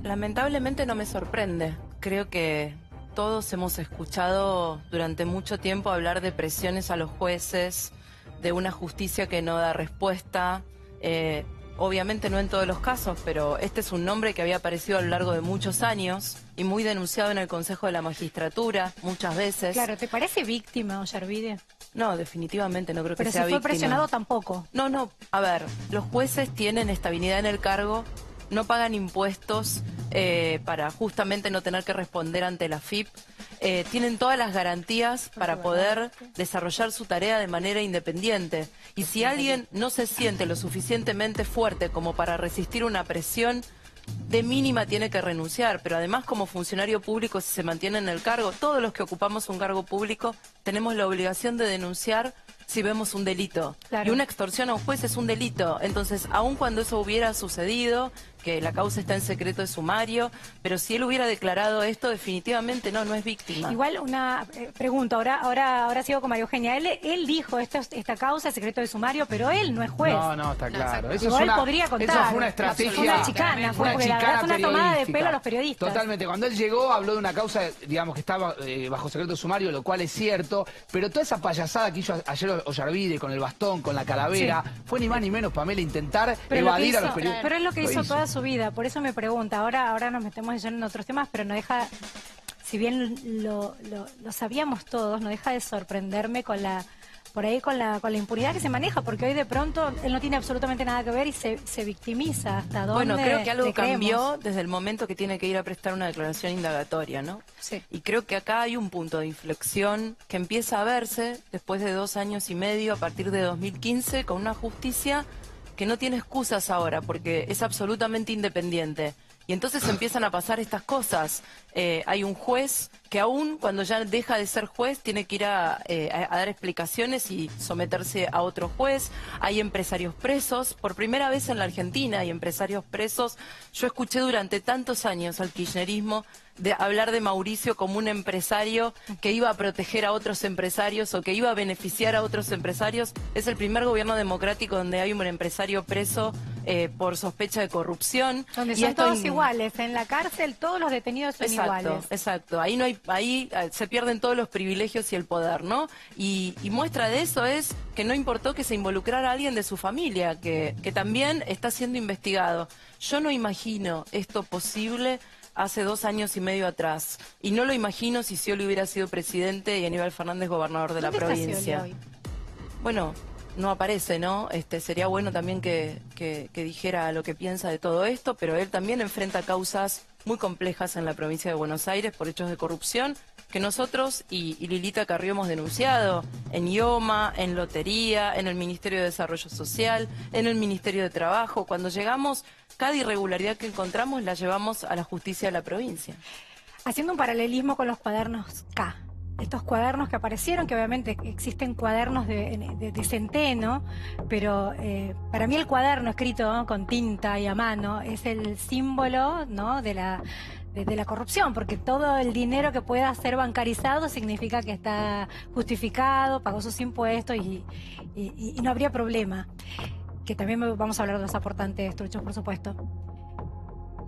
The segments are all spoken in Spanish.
Lamentablemente no me sorprende. Creo que todos hemos escuchado durante mucho tiempo hablar de presiones a los jueces, de una justicia que no da respuesta. Obviamente no en todos los casos, pero este es un nombre que había aparecido a lo largo de muchos años y muy denunciado en el Consejo de la Magistratura muchas veces. Claro, ¿te parece víctima, Ollarvide? No, definitivamente no creo que Pero sea si fue víctima. presionado tampoco. No, a ver, los jueces tienen estabilidad en el cargo, no pagan impuestos para justamente no tener que responder ante la AFIP, tienen todas las garantías para poder desarrollar su tarea de manera independiente. Y si alguien no se siente lo suficientemente fuerte como para resistir una presión, de mínima tiene que renunciar, pero además como funcionario público, si se mantiene en el cargo, todos los que ocupamos un cargo público tenemos la obligación de denunciar si vemos un delito. Claro. Y una extorsión a un juez es un delito. Entonces, aun cuando eso hubiera sucedido, que la causa está en secreto de sumario, pero si él hubiera declarado esto, definitivamente no es víctima. Igual una pregunta, ahora sigo con María Eugenia. Él dijo esta causa es secreto de sumario, pero él no es juez. No, está claro. Eso Igual es una, podría contar. Eso fue una estrategia. Fue una chicana, fue una tomada de pelo a los periodistas. Totalmente. Cuando él llegó, habló de una causa, digamos, que estaba bajo secreto de sumario, lo cual es cierto, pero toda esa payasada que hizo ayer Ollarvide con el bastón, con la calavera, fue ni más ni menos, Pamela, intentar evadir a los periodistas. Pero es lo que hizo toda su vida, por eso me pregunta. Ahora nos metemos en otros temas, pero no deja, si bien lo sabíamos todos, no deja de sorprenderme con la impunidad que se maneja, porque hoy de pronto él no tiene absolutamente nada que ver y se victimiza. ¿Hasta dónde? Bueno, creo que algo cambió creemos? desde el momento que tiene que ir a prestar una declaración indagatoria, ¿no? Sí. Y creo que acá hay un punto de inflexión que empieza a verse después de 2 años y medio, a partir de 2015, con una justicia que no tiene excusas ahora, porque es absolutamente independiente. Y entonces empiezan a pasar estas cosas. Hay un juez que aún cuando ya deja de ser juez tiene que ir a dar explicaciones y someterse a otro juez. Hay empresarios presos. Por primera vez en la Argentina hay empresarios presos. Yo escuché durante tantos años al kirchnerismo hablar de Mauricio como un empresario que iba a proteger a otros empresarios o que iba a beneficiar a otros empresarios. Es el primer gobierno democrático donde hay un empresario preso por sospecha de corrupción. Donde son todos iguales. En la cárcel todos los detenidos son iguales. Exacto. Ahí se pierden todos los privilegios y el poder, ¿no? Y muestra de eso es que no importó que se involucrara a alguien de su familia, que también está siendo investigado. Yo no imagino esto posible hace 2 años y medio atrás. Y no lo imagino si Scioli hubiera sido presidente y Aníbal Fernández gobernador de la provincia. Hoy? Bueno, no aparece, ¿no? Sería bueno también que dijera lo que piensa de todo esto, pero él también enfrenta causas muy complejas en la provincia de Buenos Aires por hechos de corrupción que nosotros y Lilita Carrió hemos denunciado en IOMA, en Lotería, en el Ministerio de Desarrollo Social, en el Ministerio de Trabajo. Cuando llegamos, cada irregularidad que encontramos la llevamos a la justicia de la provincia. Haciendo un paralelismo con los cuadernos K. Estos cuadernos que aparecieron, que obviamente existen cuadernos de centeno, pero para mí el cuaderno escrito, ¿no?, con tinta y a mano es el símbolo, ¿no?, de la corrupción, porque todo el dinero que pueda ser bancarizado significa que está justificado, pagó sus impuestos y no habría problema. Que también vamos a hablar de los aportantes truchos, por supuesto.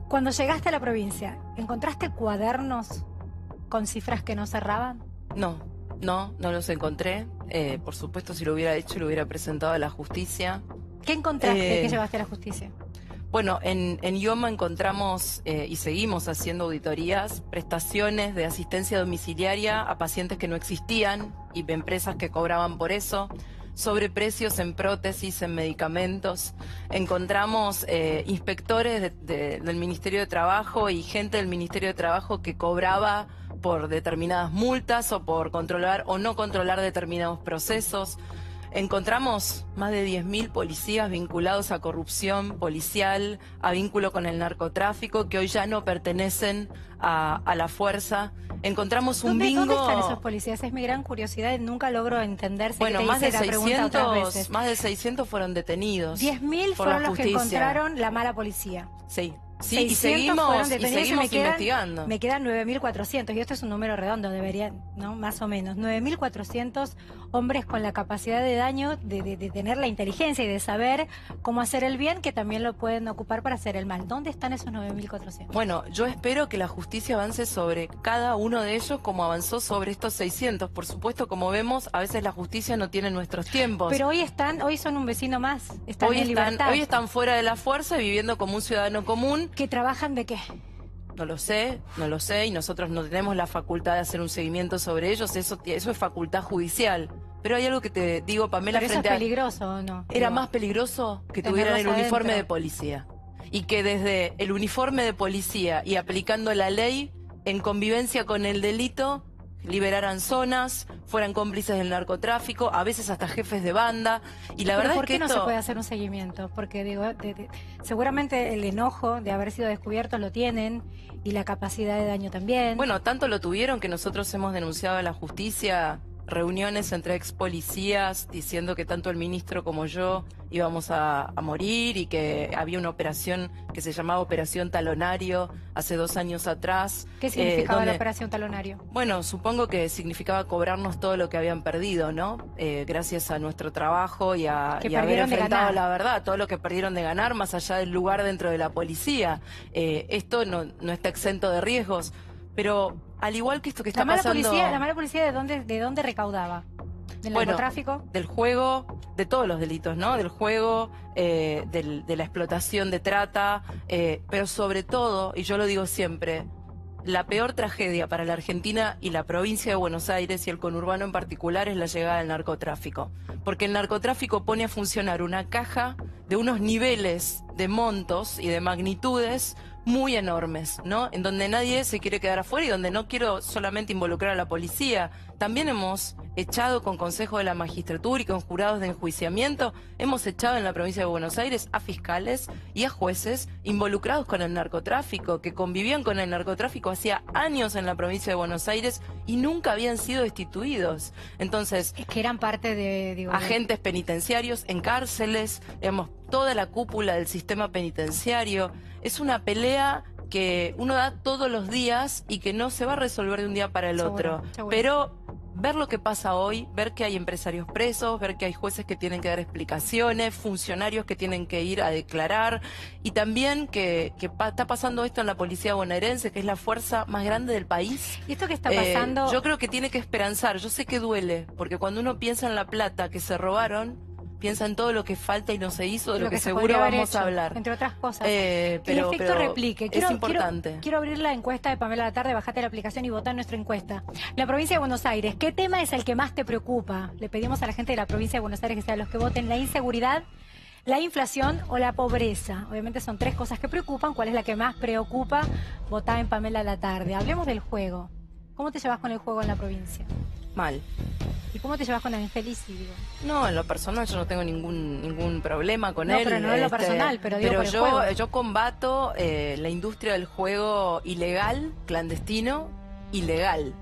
Cuando llegaste a la provincia, ¿encontraste cuadernos con cifras que no cerraban? No los encontré. Por supuesto, si lo hubiera hecho, lo hubiera presentado a la justicia. ¿Qué encontraste que llevaste a la justicia? Bueno, en IOMA encontramos y seguimos haciendo auditorías, prestaciones de asistencia domiciliaria a pacientes que no existían y empresas que cobraban por eso, sobreprecios en prótesis, en medicamentos. Encontramos inspectores del Ministerio de Trabajo y gente del Ministerio de Trabajo que cobraba por determinadas multas o por controlar o no controlar determinados procesos. Encontramos más de 10.000 policías vinculados a corrupción policial, a vínculo con el narcotráfico, que hoy ya no pertenecen a la fuerza. Encontramos un bingo... ¿Dónde están esos policías? Es mi gran curiosidad, nunca logro entender. Bueno, más de 600 fueron detenidos. 10.000 fueron los que encontraron la mala policía. Sí. Sí, y 600 fueron seguimos detenidos investigando. Me quedan 9.400, y esto es un número redondo, debería, ¿no? Más o menos. 9.400 hombres con la capacidad de daño, de tener la inteligencia y de saber cómo hacer el bien, que también lo pueden ocupar para hacer el mal. ¿Dónde están esos 9.400? Bueno, yo espero que la justicia avance sobre cada uno de ellos como avanzó sobre estos 600. Por supuesto, como vemos, a veces la justicia no tiene nuestros tiempos. Pero hoy son un vecino más, están en libertad. Hoy están fuera de la fuerza, viviendo como un ciudadano común. ¿Que trabajan de qué? No lo sé, y nosotros no tenemos la facultad de hacer un seguimiento sobre ellos, eso es facultad judicial. Pero hay algo que te digo, Pamela, ¿Pero eso es peligroso o no? Era más peligroso que tuvieran el uniforme de policía. Y que desde el uniforme de policía y aplicando la ley, en convivencia con el delito, liberaran zonas, fueran cómplices del narcotráfico, a veces hasta jefes de banda. Y la verdad es que ¿por qué no se puede hacer un seguimiento? Porque digo, seguramente el enojo de haber sido descubiertos lo tienen, y la capacidad de daño también. Bueno, tanto lo tuvieron que nosotros hemos denunciado a la justicia reuniones entre ex policías diciendo que tanto el ministro como yo íbamos a morir, y que había una operación que se llamaba Operación Talonario hace 2 años atrás. ¿Qué significaba la Operación Talonario? Bueno, supongo que significaba cobrarnos todo lo que habían perdido, ¿no? Gracias a nuestro trabajo y haber enfrentado la verdad, todo lo que perdieron de ganar, más allá del lugar dentro de la policía. Esto no está exento de riesgos, pero al igual que esto que está pasando... ¿La mala policía de dónde recaudaba? ¿Del narcotráfico? Del juego, de todos los delitos, ¿no? Del juego, de la explotación de trata, pero sobre todo, y yo lo digo siempre, la peor tragedia para la Argentina y la provincia de Buenos Aires y el conurbano en particular es la llegada del narcotráfico. Porque el narcotráfico pone a funcionar una caja de unos niveles de montos y de magnitudes muy enormes, ¿no? En donde nadie se quiere quedar afuera y donde no quiero solamente involucrar a la policía. También hemos echado con consejo de la magistratura y con jurados de enjuiciamiento, hemos echado en la provincia de Buenos Aires a fiscales y a jueces involucrados con el narcotráfico, que convivían con el narcotráfico hacía años en la provincia de Buenos Aires y nunca habían sido destituidos. Entonces, es que eran parte de agentes penitenciarios en cárceles, digamos, toda la cúpula del sistema penitenciario. Es una pelea que uno da todos los días y que no se va a resolver de un día para el otro. Pero ver lo que pasa hoy, ver que hay empresarios presos, ver que hay jueces que tienen que dar explicaciones, funcionarios que tienen que ir a declarar, y también que está pasando esto en la policía bonaerense, que es la fuerza más grande del país. ¿Y esto que está pasando? Yo creo que tiene que esperanzar. Yo sé que duele, porque cuando uno piensa en la plata que se robaron, piensa en todo lo que falta y no se hizo, de lo que seguro vamos a hablar. Entre otras cosas. Pero, el efecto replique. Es importante. Quiero abrir la encuesta de Pamela Latarde, bajate la aplicación y votá en nuestra encuesta. La provincia de Buenos Aires, ¿qué tema es el que más te preocupa? Le pedimos a la gente de la provincia de Buenos Aires que sean los que voten: la inseguridad, la inflación o la pobreza. Obviamente son 3 cosas que preocupan. ¿Cuál es la que más preocupa? Votá en Pamela Latarde. Hablemos del juego. ¿Cómo te llevas con el juego en la provincia? Mal. ¿Y cómo te llevas con Angélica? No, en lo personal yo no tengo ningún problema con él. No, pero no en lo personal, pero digo por el juego. Yo combato la industria del juego ilegal, clandestino, ilegal.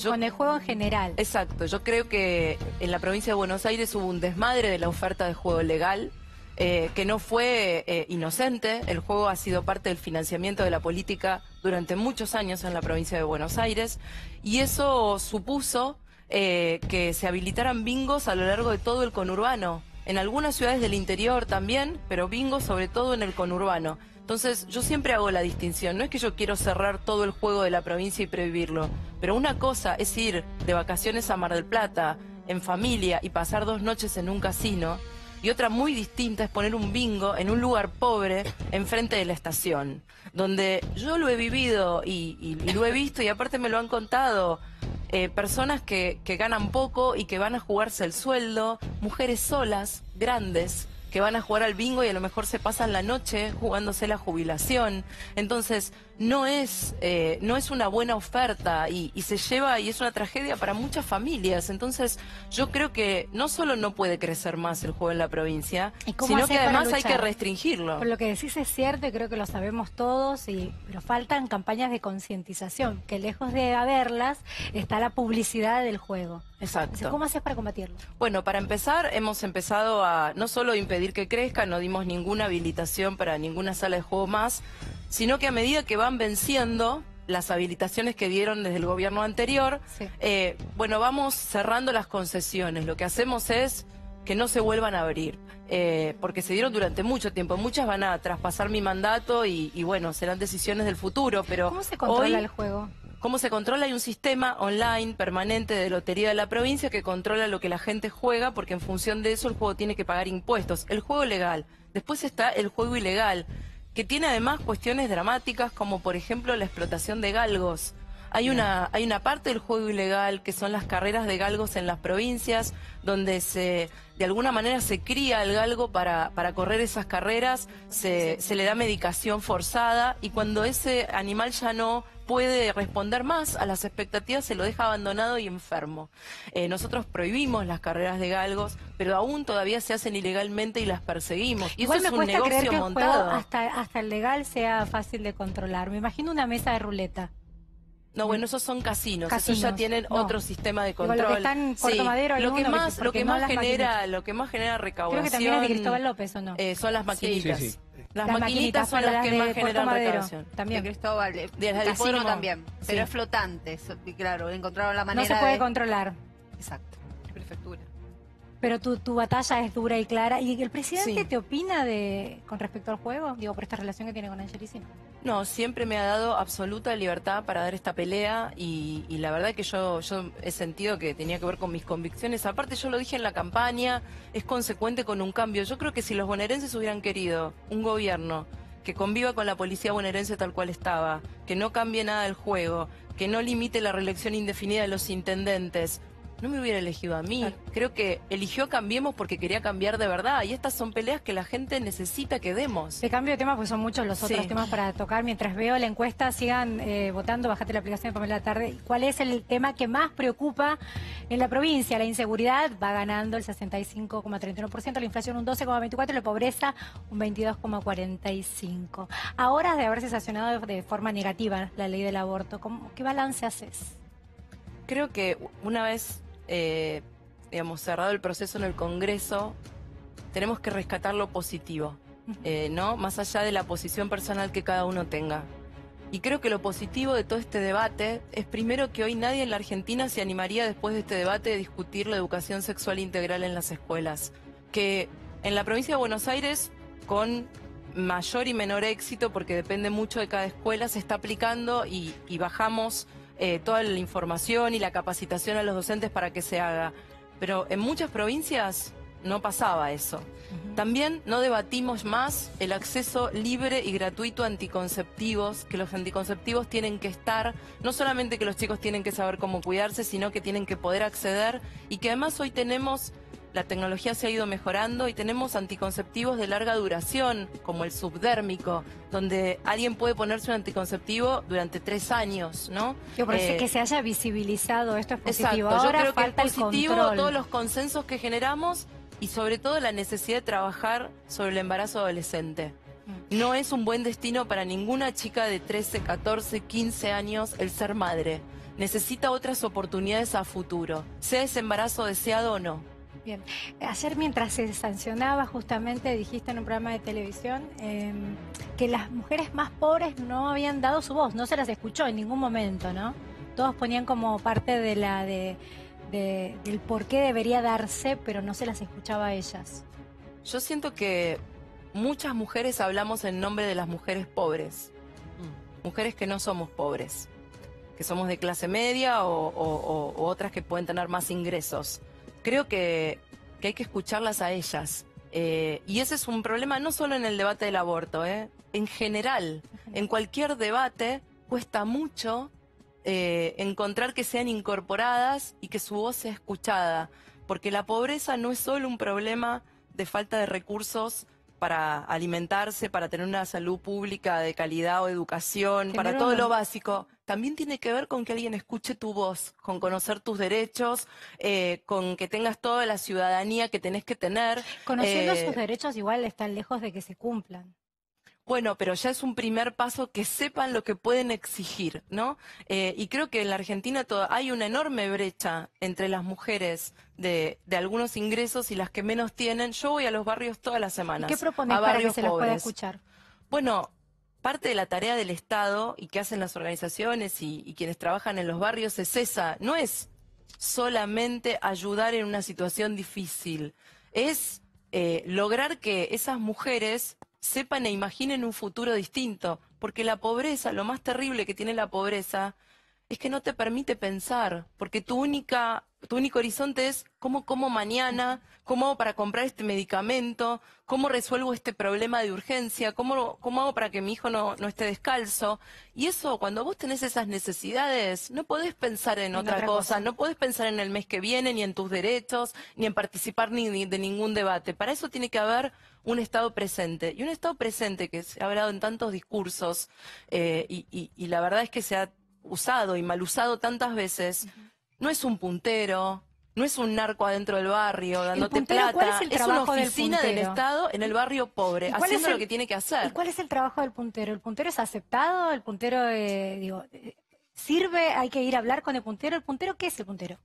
Con el juego en general. Exacto, yo creo que en la provincia de Buenos Aires hubo un desmadre de la oferta de juego legal, que no fue inocente. El juego ha sido parte del financiamiento de la política durante muchos años en la provincia de Buenos Aires, y eso supuso que se habilitaran bingos a lo largo de todo el conurbano, en algunas ciudades del interior también, pero bingos sobre todo en el conurbano. Entonces yo siempre hago la distinción, no es que yo quiero cerrar todo el juego de la provincia y prohibirlo, pero una cosa es ir de vacaciones a Mar del Plata en familia y pasar 2 noches en un casino, y otra muy distinta es poner un bingo en un lugar pobre enfrente de la estación, donde yo lo he vivido y lo he visto, y aparte me lo han contado. Personas que ganan poco y que van a jugarse el sueldo, mujeres solas, grandes, que van a jugar al bingo y a lo mejor se pasan la noche jugándose la jubilación. Entonces, no es una buena oferta y se lleva, y es una tragedia para muchas familias. Entonces yo creo que no solo no puede crecer más el juego en la provincia, sino que además hay que restringirlo. Por lo que decís es cierto y creo que lo sabemos todos, pero faltan campañas de concientización, que lejos de haberlas está la publicidad del juego. Exacto. ¿Cómo haces para combatirlo? Bueno, para empezar, hemos empezado a no solo impedir que crezca, no dimos ninguna habilitación para ninguna sala de juego más, sino que a medida que van venciendo las habilitaciones que dieron desde el gobierno anterior, sí. Bueno, vamos cerrando las concesiones. Lo que hacemos es que no se vuelvan a abrir, porque se dieron durante mucho tiempo. Muchas van a traspasar mi mandato y bueno, serán decisiones del futuro, pero ¿cómo se controla hoy, el juego? ¿Cómo se controla? Hay un sistema online permanente de lotería de la provincia que controla lo que la gente juega, porque en función de eso el juego tiene que pagar impuestos. El juego legal. Después está el juego ilegal, que tiene además cuestiones dramáticas como por ejemplo la explotación de galgos. Hay una parte del juego ilegal que son las carreras de galgos en las provincias, donde de alguna manera se cría el galgo para correr esas carreras, se le da medicación forzada y cuando ese animal ya no puede responder más a las expectativas, se lo deja abandonado y enfermo. Nosotros prohibimos las carreras de galgos, pero aún todavía se hacen ilegalmente y las perseguimos. Y igual eso es un negocio creer que montado. El juego hasta el legal sea fácil de controlar. Me imagino una mesa de ruleta. No, bueno, esos son casinos. Esos ya tienen otro sistema de control. Lo que está en Puerto Madero, lo que más genera recaudación. Creo que también es de Cristóbal López, ¿o no? Son las maquinitas. Sí. Las maquinitas son las que más generan recaudación. También. De Cristóbal, de las casino también, sí. pero es flotante. Y claro, encontraron la manera no se puede de... controlar. Exacto, prefectura. Pero tu batalla es dura y clara. ¿Y el presidente Sí. te opina con respecto al juego? Digo, por esta relación que tiene con Angelisi. No, siempre me ha dado absoluta libertad para dar esta pelea y la verdad que yo he sentido que tenía que ver con mis convicciones. Aparte yo lo dije en la campaña, es consecuente con un cambio. Yo creo que si los bonaerenses hubieran querido un gobierno que conviva con la policía bonaerense tal cual estaba, que no cambie nada del juego, que no limite la reelección indefinida de los intendentes, no me hubiera elegido a mí. Claro. Creo que eligió Cambiemos porque quería cambiar de verdad. Y estas son peleas que la gente necesita que demos. Te cambio de tema porque son muchos los otros temas para tocar. Mientras veo la encuesta, sigan votando. Bájate la aplicación de Pamela Tarde. ¿Cuál es el tema que más preocupa en la provincia? La inseguridad va ganando el 65,31%, la inflación un 12,24%, la pobreza un 22,45%. A horas de haberse sancionado de forma negativa la ley del aborto, ¿qué balance haces? Creo que una vez digamos, cerrado el proceso en el Congreso, tenemos que rescatar lo positivo, ¿no? Más allá de la posición personal que cada uno tenga. Y creo que lo positivo de todo este debate es primero que hoy nadie en la Argentina se animaría después de este debate a discutir la educación sexual integral en las escuelas. Que en la provincia de Buenos Aires, con mayor y menor éxito, porque depende mucho de cada escuela, se está aplicando y bajamos toda la información y la capacitación a los docentes para que se haga. Pero en muchas provincias no pasaba eso. También no debatimos más el acceso libre y gratuito a anticonceptivos, que los anticonceptivos tienen que estar, no solamente que los chicos tienen que saber cómo cuidarse, sino que tienen que poder acceder y que además hoy tenemos... La tecnología se ha ido mejorando y tenemos anticonceptivos de larga duración, como el subdérmico, donde alguien puede ponerse un anticonceptivo durante 3 años, ¿no? Que se haya visibilizado esto es positivo. Exacto, ahora yo creo que es positivo el todos los consensos que generamos y sobre todo la necesidad de trabajar sobre el embarazo adolescente. No es un buen destino para ninguna chica de 13, 14, 15 años el ser madre. Necesita otras oportunidades a futuro, sea ese embarazo deseado o no. Bien, ayer mientras se sancionaba justamente dijiste en un programa de televisión que las mujeres más pobres no habían dado su voz, no se las escuchó en ningún momento, ¿no? Todos ponían como parte de del por qué debería darse, pero no se las escuchaba a ellas. Yo siento que muchas mujeres hablamos en nombre de las mujeres pobres, mujeres que no somos pobres, que somos de clase media o otras que pueden tener más ingresos. Creo que hay que escucharlas a ellas. Y ese es un problema no solo en el debate del aborto, en general. En cualquier debate cuesta mucho encontrar que sean incorporadas y que su voz sea escuchada. Porque la pobreza no es solo un problema de falta de recursos para alimentarse, para tener una salud pública de calidad o educación, para Tener todo una- lo básico, también tiene que ver con que alguien escuche tu voz, con conocer tus derechos, con que tengas toda la ciudadanía que tenés que tener. Conociendo Eh, sus derechos igual están lejos de que se cumplan. Bueno, pero ya es un primer paso que sepan lo que pueden exigir, ¿no? Y creo que en la Argentina hay una enorme brecha entre las mujeres de algunos ingresos y las que menos tienen. Yo voy a los barrios todas las ¿Y semanas, qué proponés a para que barrios se los pueda pobres. escuchar? Bueno, parte de la tarea del Estado y que hacen las organizaciones y quienes trabajan en los barrios es esa, no es solamente ayudar en una situación difícil, es lograr que esas mujeres sepan e imaginen un futuro distinto, porque la pobreza, lo más terrible que tiene la pobreza, es que no te permite pensar, porque tu único horizonte es cómo como mañana, cómo hago para comprar este medicamento, cómo resuelvo este problema de urgencia, cómo hago para que mi hijo no esté descalzo. Y eso, cuando vos tenés esas necesidades, no podés pensar en otra cosa, no podés pensar en el mes que viene, ni en tus derechos, ni en participar ni de ningún debate. Para eso tiene que haber un Estado presente. Y un Estado presente que se ha hablado en tantos discursos, y la verdad es que se ha usado y mal usado tantas veces, no es un puntero, no es un narco adentro del barrio dándote puntero, ¿cuál plata, es el es una trabajo del oficina del puntero? Estado en el barrio pobre, ¿Y cuál es haciendo el- lo que tiene que ¿Y hacer. cuál es el trabajo del puntero? ¿El puntero es aceptado? ¿El puntero, sirve? ¿Hay que ir a hablar con el puntero? ¿El puntero qué es el puntero?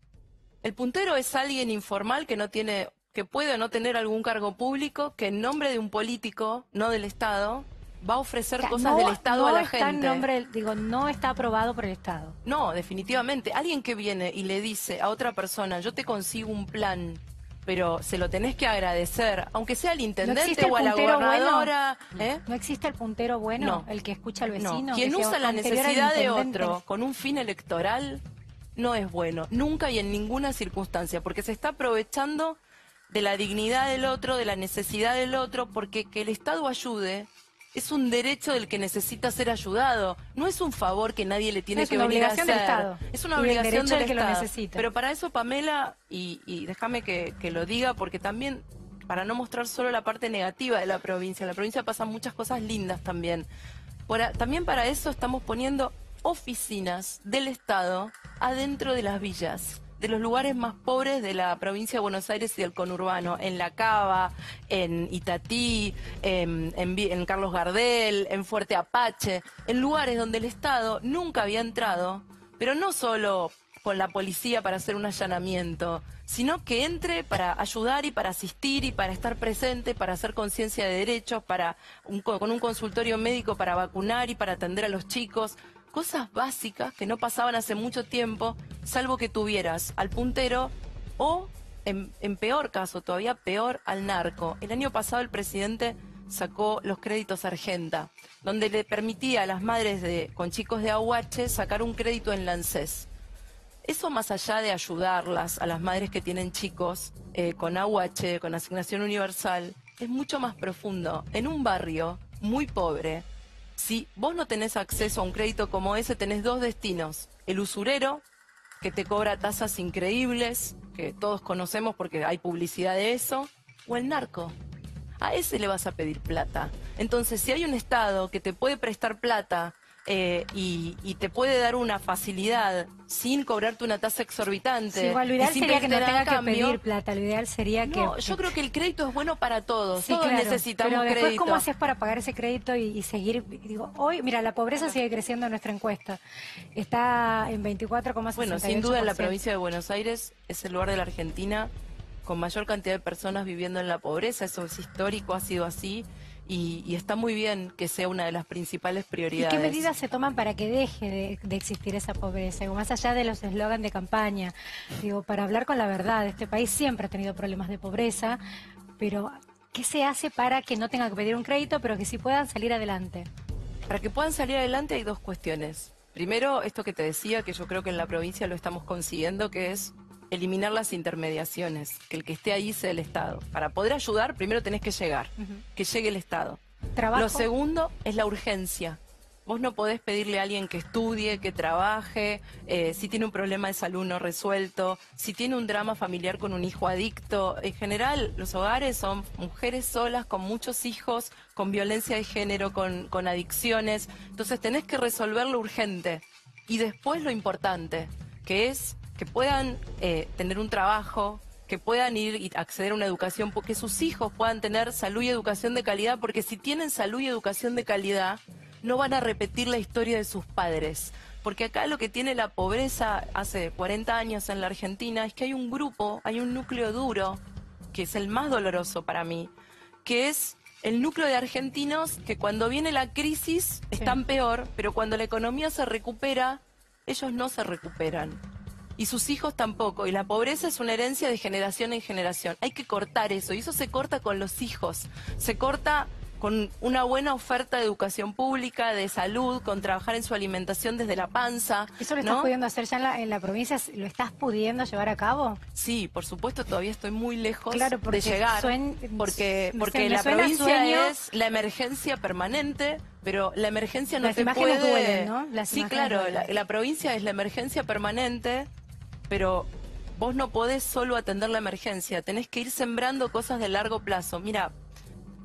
El puntero es alguien informal que puede o no tener algún cargo público, que en nombre de un político, no del Estado, va a ofrecer O sea, cosas del Estado a la está en gente. nombre, no está aprobado por el Estado. No, definitivamente. Alguien que viene y le dice a otra persona, yo te consigo un plan, pero se lo tenés que agradecer, aunque sea al intendente existe el o a la puntero gobernadora. ¿No existe el puntero bueno? No. El que escucha al No, vecino. quien que sea usa la anterior al necesidad de intendente. otro con un fin electoral no es bueno, nunca y en ninguna circunstancia, porque se está aprovechando de la dignidad del otro, de la necesidad del otro, porque que el Estado ayude es un derecho del que necesita ser ayudado, no es un favor que nadie le tiene Es que una venir a obligación hacer. del Estado Es una y del obligación derecho del del que lo Estado. necesita. Pero para eso, Pamela, y déjame que lo diga, porque también, para no mostrar solo la parte negativa de la provincia, en la provincia pasan muchas cosas lindas también. También para eso estamos poniendo oficinas del Estado adentro de las villas, de los lugares más pobres de la provincia de Buenos Aires y del conurbano, en La Cava, en Itatí, en Carlos Gardel, en Fuerte Apache, en lugares donde el Estado nunca había entrado, pero no solo con la policía para hacer un allanamiento, sino que entre para ayudar y para asistir y para estar presente, para hacer conciencia de derechos, con un consultorio médico para vacunar y para atender a los chicos. Cosas básicas que no pasaban hace mucho tiempo, salvo que tuvieras al puntero o, en peor caso, todavía peor, al narco. El año pasado el presidente sacó los créditos Argenta, donde le permitía a las madres con chicos de AUH sacar un crédito en la ANSES. Eso, más allá de ayudarlas a las madres que tienen chicos con AUH, con asignación universal, es mucho más profundo. En un barrio muy pobre, si vos no tenés acceso a un crédito como ese, tenés dos destinos. El usurero, que te cobra tasas increíbles, que todos conocemos porque hay publicidad de eso, o el narco. A ese le vas a pedir plata. Entonces, si hay un Estado que te puede prestar plata y te puede dar una facilidad sin cobrarte una tasa exorbitante. Sí, igual lo ideal y sin sería que no pedirte nada tenga a que cambio, pedir plata. Lo ideal sería que... No, yo creo que el crédito es bueno para todos. Sí, Todos claro, necesitamos pero después, crédito. ¿cómo haces para pagar ese crédito y seguir? Digo, hoy, mira, la pobreza sigue creciendo en nuestra encuesta. Está en 24,68%. Bueno, sin duda la provincia de Buenos Aires es el lugar de la Argentina con mayor cantidad de personas viviendo en la pobreza. Eso es histórico, ha sido así. Y está muy bien que sea una de las principales ¿Y prioridades. qué medidas se toman para que deje de existir esa pobreza? Digo, más allá de los eslogans de campaña, digo, para hablar con la verdad, este país siempre ha tenido problemas de pobreza, pero ¿qué se hace para que no tengan que pedir un crédito, pero que sí puedan salir adelante? Para que puedan salir adelante hay dos cuestiones. Primero, esto que te decía, que yo creo que en la provincia lo estamos consiguiendo, que es eliminar las intermediaciones, que el que esté ahí sea el Estado. Para poder ayudar, primero tenés que llegar, que llegue el Estado. Trabajo. Lo segundo es la urgencia. Vos no podés pedirle a alguien que estudie, que trabaje, si tiene un problema de salud no resuelto, si tiene un drama familiar con un hijo adicto. En general, los hogares son mujeres solas, con muchos hijos, con violencia de género, con adicciones. Entonces tenés que resolver lo urgente. Y después lo importante, que es que puedan tener un trabajo, que puedan ir y acceder a una educación, que sus hijos puedan tener salud y educación de calidad, porque si tienen salud y educación de calidad, no van a repetir la historia de sus padres. Porque acá lo que tiene la pobreza hace 40 años en la Argentina es que hay un grupo, hay un núcleo duro, que es el más doloroso para mí, que es el núcleo de argentinos que cuando viene la crisis están peor, pero cuando la economía se recupera, ellos no se recuperan. Y sus hijos tampoco. Y la pobreza es una herencia de generación en generación. Hay que cortar eso. Y eso se corta con los hijos. Se corta con una buena oferta de educación pública, de salud, con trabajar en su alimentación desde la panza. ¿Eso lo estás pudiendo hacer ya en la provincia? ¿Lo estás pudiendo llevar a cabo? Sí, por supuesto, todavía estoy muy lejos de llegar. Porque la provincia es la emergencia permanente, pero la emergencia no te puede... Las imágenes duelen, ¿no? Sí, claro, la provincia es la emergencia permanente, pero vos no podés solo atender la emergencia, tenés que ir sembrando cosas de largo plazo. Mira,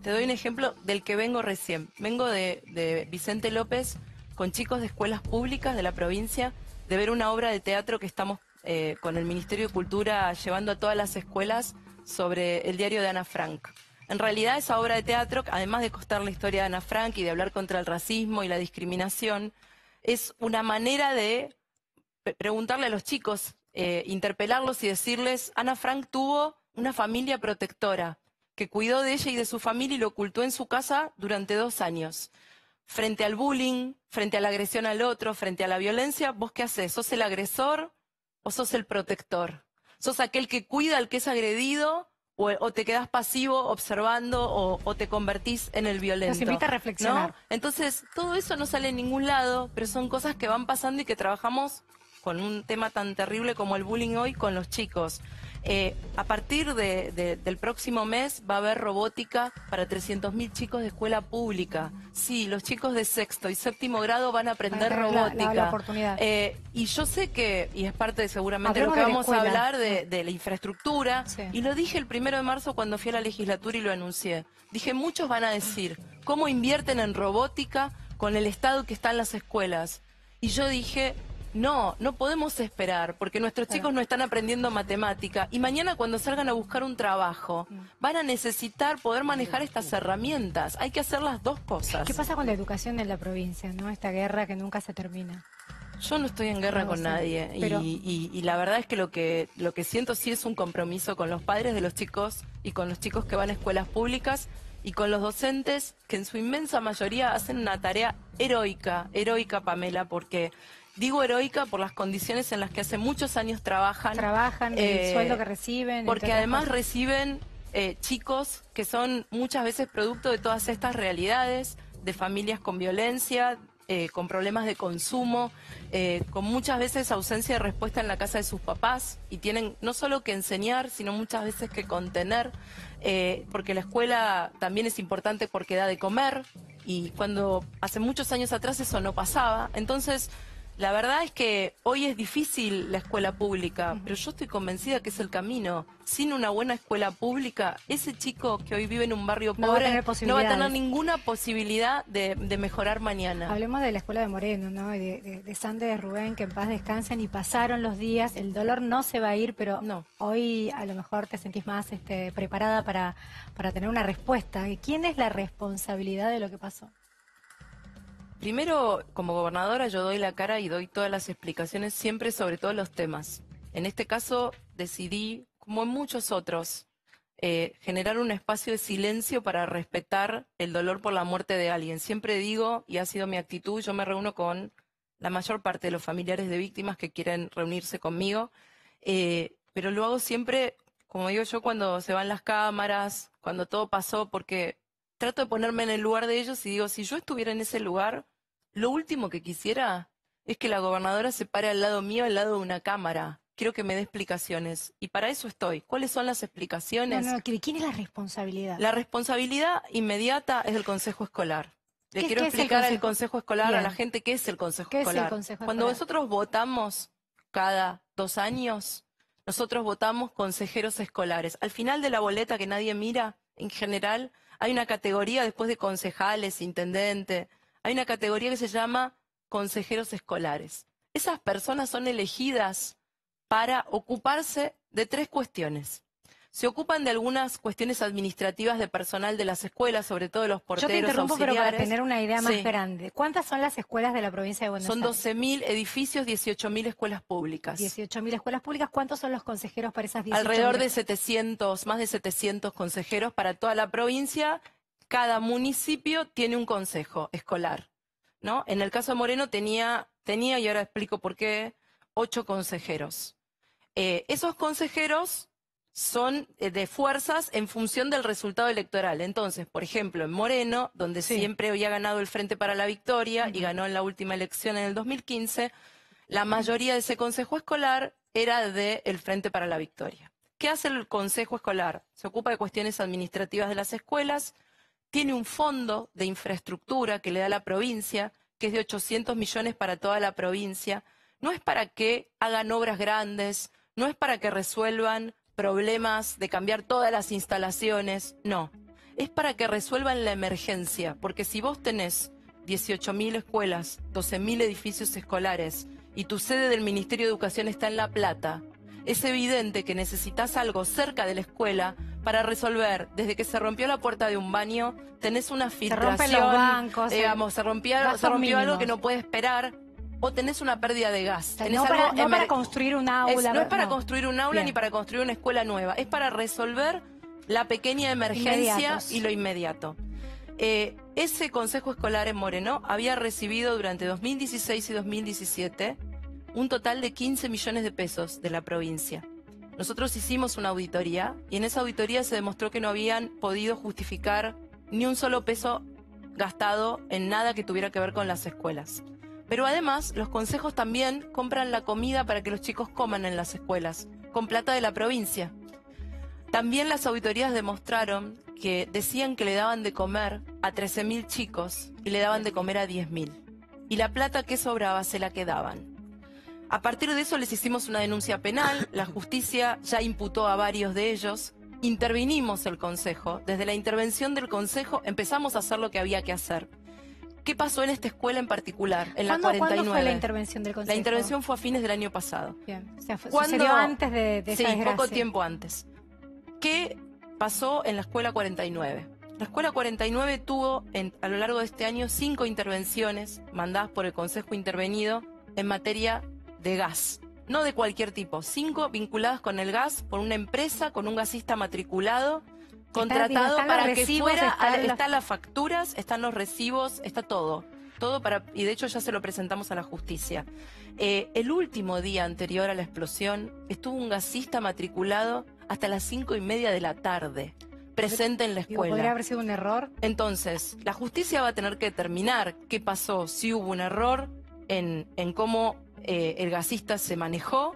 te doy un ejemplo del que vengo recién. Vengo de Vicente López con chicos de escuelas públicas de la provincia, de ver una obra de teatro que estamos con el Ministerio de Cultura llevando a todas las escuelas sobre el diario de Ana Frank. En realidad esa obra de teatro, además de contar la historia de Ana Frank y de hablar contra el racismo y la discriminación, es una manera de preguntarle a los chicos, interpelarlos y decirles, Ana Frank tuvo una familia protectora, que cuidó de ella y de su familia y lo ocultó en su casa durante 2 años. Frente al bullying, frente a la agresión al otro, frente a la violencia, ¿vos qué haces? ¿Sos el agresor o sos el protector? ¿Sos aquel que cuida al que es agredido o te quedás pasivo observando o te convertís en el violento? Nos invita a reflexionar. ¿No? Entonces, todo eso no sale en ningún lado, pero son cosas que van pasando y que trabajamos con un tema tan terrible como el bullying hoy con los chicos. A partir del próximo mes va a haber robótica para 300.000 chicos de escuela pública. Sí, los chicos de 6º y 7º grado van a aprender robótica. La oportunidad. Y yo sé que, y es parte de seguramente Hablemos lo que de la vamos a escuela. hablar de la infraestructura, Sí. y lo dije el 1 de marzo cuando fui a la legislatura y lo anuncié. Dije, muchos van a decir, ¿cómo invierten en robótica con el estado que está en las escuelas? Y yo dije... No podemos esperar, porque nuestros chicos no están aprendiendo matemática y mañana cuando salgan a buscar un trabajo van a necesitar poder manejar estas herramientas. Hay que hacer las dos cosas. ¿Qué pasa con la educación en la provincia, no? Esta guerra que nunca se termina. Yo no estoy en guerra con nadie pero... y la verdad es que lo que siento sí es un compromiso con los padres de los chicos y con los chicos que van a escuelas públicas y con los docentes que en su inmensa mayoría hacen una tarea heroica, Pamela, porque... Digo heroica por las condiciones en las que hace muchos años trabajan. El sueldo que reciben. Porque además reciben chicos que son muchas veces producto de todas estas realidades, de familias con violencia, con problemas de consumo, con muchas veces ausencia de respuesta en la casa de sus papás y tienen no solo que enseñar, sino muchas veces que contener, porque la escuela también es importante porque da de comer y cuando hace muchos años atrás eso no pasaba. Entonces... La verdad es que hoy es difícil la escuela pública, pero yo estoy convencida que es el camino. Sin una buena escuela pública, ese chico que hoy vive en un barrio pobre no va a tener ninguna posibilidad de mejorar mañana. Hablemos de la escuela de Moreno, ¿no? De Sandra y de Rubén, que en paz descansen y pasaron los días. El dolor no se va a ir, pero hoy a lo mejor te sentís más preparada para tener una respuesta. ¿Quién es la responsabilidad de lo que pasó? Primero, como gobernadora, yo doy la cara y doy todas las explicaciones siempre sobre todos los temas. En este caso, decidí, como en muchos otros, generar un espacio de silencio para respetar el dolor por la muerte de alguien. Siempre digo, y ha sido mi actitud, yo me reúno con la mayor parte de los familiares de víctimas que quieren reunirse conmigo, pero lo hago siempre, como digo yo, cuando se van las cámaras, cuando todo pasó, porque trato de ponerme en el lugar de ellos y digo, si yo estuviera en ese lugar, lo último que quisiera es que la gobernadora se pare al lado mío, al lado de una cámara. Quiero que me dé explicaciones. Y para eso estoy. ¿Cuáles son las explicaciones? ¿Quién es la responsabilidad? La responsabilidad inmediata es del Consejo Escolar. Le quiero qué es el explicar al consejo? consejo escolar, a Bien. la gente, qué es el consejo ¿Qué es el escolar. consejo Cuando escolar? nosotros votamos cada 2 años, nosotros votamos consejeros escolares. Al final de la boleta que nadie mira, en general, hay una categoría después de concejales, intendente, hay una categoría que se llama consejeros escolares. Esas personas son elegidas para ocuparse de 3 cuestiones. Se ocupan de algunas cuestiones administrativas de personal de las escuelas, sobre todo de los porteros, Yo te interrumpo, pero para auxiliares. tener una idea más Sí. grande. ¿Cuántas son las escuelas de la provincia de Buenos Son Aires? 12.000 edificios, 18.000 escuelas públicas. 18.000 escuelas públicas. ¿Cuántos son los consejeros para esas 18.000? Alrededor de 700, más de 700 consejeros para toda la provincia. Cada municipio tiene un consejo escolar, ¿no? En el caso de Moreno tenía, y ahora explico por qué, 8 consejeros. Esos consejeros son de fuerzas en función del resultado electoral. Entonces, por ejemplo, en Moreno, donde Sí. siempre había ganado el Frente para la Victoria y ganó en la última elección en el 2015, la mayoría de ese consejo escolar era del Frente para la Victoria. ¿Qué hace el consejo escolar? Se ocupa de cuestiones administrativas de las escuelas, tiene un fondo de infraestructura que le da la provincia, que es de 800 millones para toda la provincia. No es para que hagan obras grandes, no es para que resuelvan problemas de cambiar todas las instalaciones, no. Es para que resuelvan la emergencia, porque si vos tenés 18.000 escuelas, 12.000 edificios escolares y tu sede del Ministerio de Educación está en La Plata, es evidente que necesitas algo cerca de la escuela para resolver. Desde que se rompió la puerta de un baño, tenés una filtración, rompen los bancos, digamos, se rompió algo mínimos. que no puede esperar, o tenés una pérdida de gas. Tenés No algo para construir un aula. no es para no. construir un aula Bien. ni para construir una escuela nueva, es para resolver la pequeña emergencia Inmediatos. y lo inmediato. Ese consejo escolar en Moreno había recibido durante 2016 y 2017 un total de 15 millones de pesos de la provincia. Nosotros hicimos una auditoría y en esa auditoría se demostró que no habían podido justificar ni un solo peso gastado en nada que tuviera que ver con las escuelas. Pero además, los consejos también compran la comida para que los chicos coman en las escuelas, con plata de la provincia. También las auditorías demostraron que decían que le daban de comer a 13.000 chicos y le daban de comer a 10.000. Y la plata que sobraba se la quedaban. A partir de eso les hicimos una denuncia penal, la justicia ya imputó a varios de ellos, intervinimos el Consejo. Desde la intervención del Consejo empezamos a hacer lo que había que hacer. ¿Qué pasó en esta escuela en particular, en la 49? ¿Cuándo fue la intervención del Consejo? La intervención fue a fines del año pasado. Bien. O sea, ¿Cuándo? sucedió antes de esa Sí, desgracia. poco tiempo antes. ¿Qué pasó en la escuela 49? La escuela 49 tuvo a lo largo de este año 5 intervenciones mandadas por el Consejo Intervenido en materia de gas. No de cualquier tipo, 5 vinculadas con el gas por una empresa, con un gasista matriculado, contratado están para los que recibos, fuera, están los- están las facturas, están los recibos, está todo. Todo para, y de hecho ya se lo presentamos a la justicia. El último día anterior a la explosión estuvo un gasista matriculado hasta las 5:30 de la tarde, presente en la Digo, escuela. ¿podría haber sido un error? Entonces, la justicia va a tener que determinar qué pasó, si hubo un error en cómo el gasista se manejó,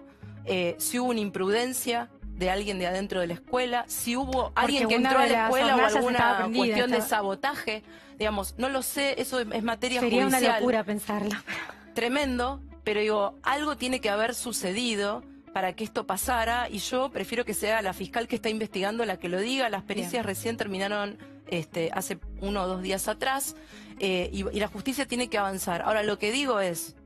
si hubo una imprudencia de alguien de adentro de la escuela, si hubo alguien que una entró a de la las escuela o hornallas estaba alguna prendida, cuestión de estaba- sabotaje, digamos, no lo sé, eso es materia Sería judicial. una locura pensarlo. Tremendo, pero digo, algo tiene que haber sucedido para que esto pasara y yo prefiero que sea la fiscal que está investigando la que lo diga. Las pericias Bien. recién terminaron hace 1 o 2 días atrás y la justicia tiene que avanzar. Ahora, lo que digo es,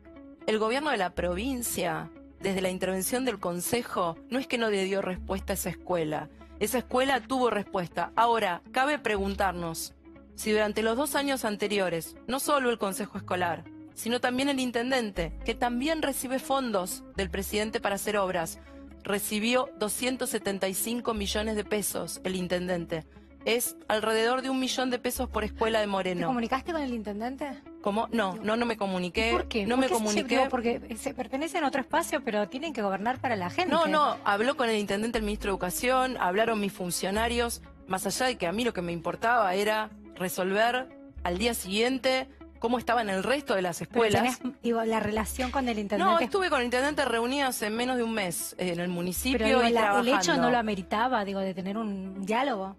el gobierno de la provincia, desde la intervención del Consejo, no es que no le dio respuesta a esa escuela. Esa escuela tuvo respuesta. Ahora, cabe preguntarnos si durante los 2 años anteriores, no solo el Consejo Escolar, sino también el intendente, que también recibe fondos del presidente para hacer obras, recibió 275 millones de pesos el intendente. Es alrededor de 1 millón de pesos por escuela de ¿Te Moreno. comunicaste con el intendente? ¿Cómo? No me comuniqué. ¿Por qué? No ¿Por me qué comuniqué. digo, porque se pertenecen a otro espacio, pero tienen que gobernar para la gente. No, habló con el intendente, el ministro de Educación, hablaron mis funcionarios, más allá de que a mí lo que me importaba era resolver al día siguiente cómo estaban el resto de las Pero escuelas. tenés, digo, la relación con el No, intendente. estuve con el intendente reunido hace menos de un mes en el municipio pero digo, y el trabajando. hecho no lo ameritaba, digo, de tener un diálogo.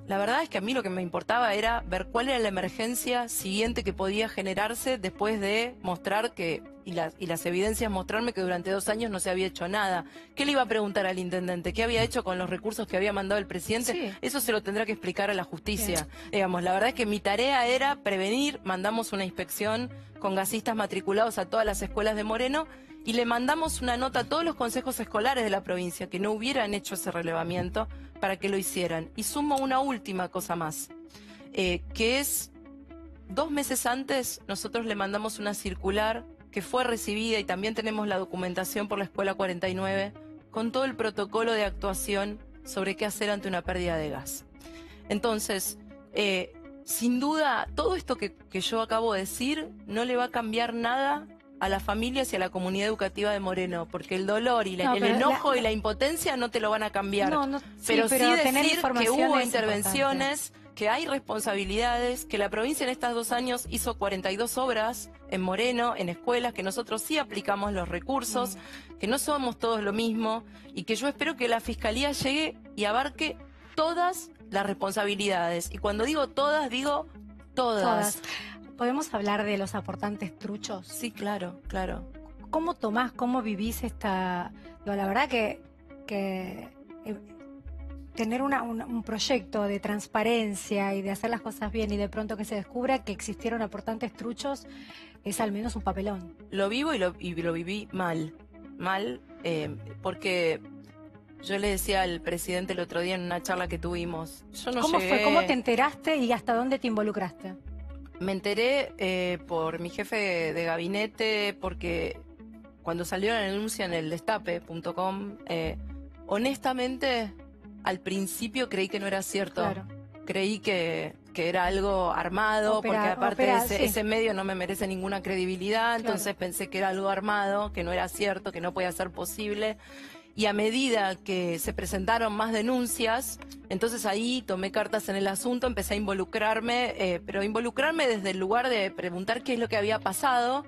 La verdad es que a mí lo que me importaba era ver cuál era la emergencia siguiente que podía generarse después de mostrar que, y las evidencias mostrarme que durante 2 años no se había hecho nada. ¿Qué le iba a preguntar al intendente? ¿Qué había hecho con los recursos que había mandado el presidente? Sí. Eso se lo tendrá que explicar a la justicia. Digamos, la verdad es que mi tarea era prevenir, mandamos una inspección con gasistas matriculados a todas las escuelas de Moreno y le mandamos una nota a todos los consejos escolares de la provincia que no hubieran hecho ese relevamiento para que lo hicieran. Y sumo una última cosa más, que es 2 meses antes nosotros le mandamos una circular que fue recibida y también tenemos la documentación por la Escuela 49 con todo el protocolo de actuación sobre qué hacer ante una pérdida de gas. Entonces, sin duda, todo esto que yo acabo de decir no le va a cambiar nada a las familias y a la comunidad educativa de Moreno, porque el dolor y el enojo y la impotencia no te lo van a cambiar. Pero sí decir que hubo intervenciones, que hay responsabilidades, que la provincia en estos 2 años hizo 42 obras en Moreno, en escuelas, que nosotros sí aplicamos los recursos, que no somos todos lo mismo, y que yo espero que la Fiscalía llegue y abarque todas las responsabilidades. Y cuando digo todas, digo todas. ¿Podemos hablar de los aportantes truchos? Sí, claro, claro. ¿Cómo tomás, cómo vivís esta...? Digo, la verdad que tener un proyecto de transparencia y de hacer las cosas bien y de pronto que se descubra que existieron aportantes truchos es al menos un papelón. Lo vivo y lo viví mal, porque yo le decía al presidente el otro día en una charla que tuvimos, yo no ¿Cómo llegué... fue? ¿Cómo te enteraste y hasta dónde te involucraste? Me enteré por mi jefe de gabinete, porque cuando salió la denuncia en el destape.com, honestamente, al principio creí que no era cierto. Claro. Creí que era algo armado, porque aparte ese medio no me merece ninguna credibilidad, entonces pensé que era algo armado, que no era cierto, que no podía ser posible. Y a medida que se presentaron más denuncias, entonces ahí tomé cartas en el asunto, empecé a involucrarme, pero involucrarme desde el lugar de preguntar qué es lo que había pasado,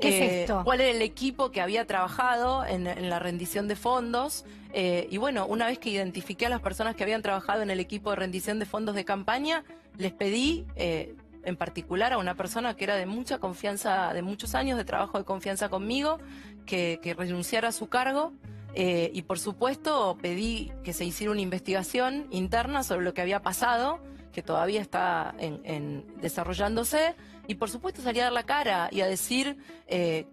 ¿Qué es esto? cuál era el equipo que había trabajado en la rendición de fondos. Y bueno, una vez que identifiqué a las personas que habían trabajado en el equipo de rendición de fondos de campaña, les pedí... en particular a una persona que era de mucha confianza, de muchos años de trabajo de confianza conmigo, que renunciara a su cargo. Y por supuesto pedí que se hiciera una investigación interna sobre lo que había pasado, que todavía está desarrollándose, y por supuesto salí a dar la cara y a decir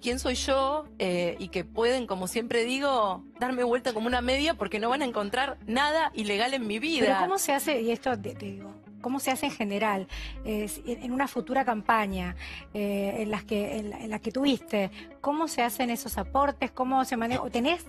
quién soy yo, y que pueden, como siempre digo, darme vuelta como una media porque no van a encontrar nada ilegal en mi vida. Pero ¿cómo se hace? Y esto te digo, ¿cómo se hace en general? En una futura campaña, en la que tuviste, ¿cómo se hacen esos aportes? ¿Cómo se maneja? ¿Tenés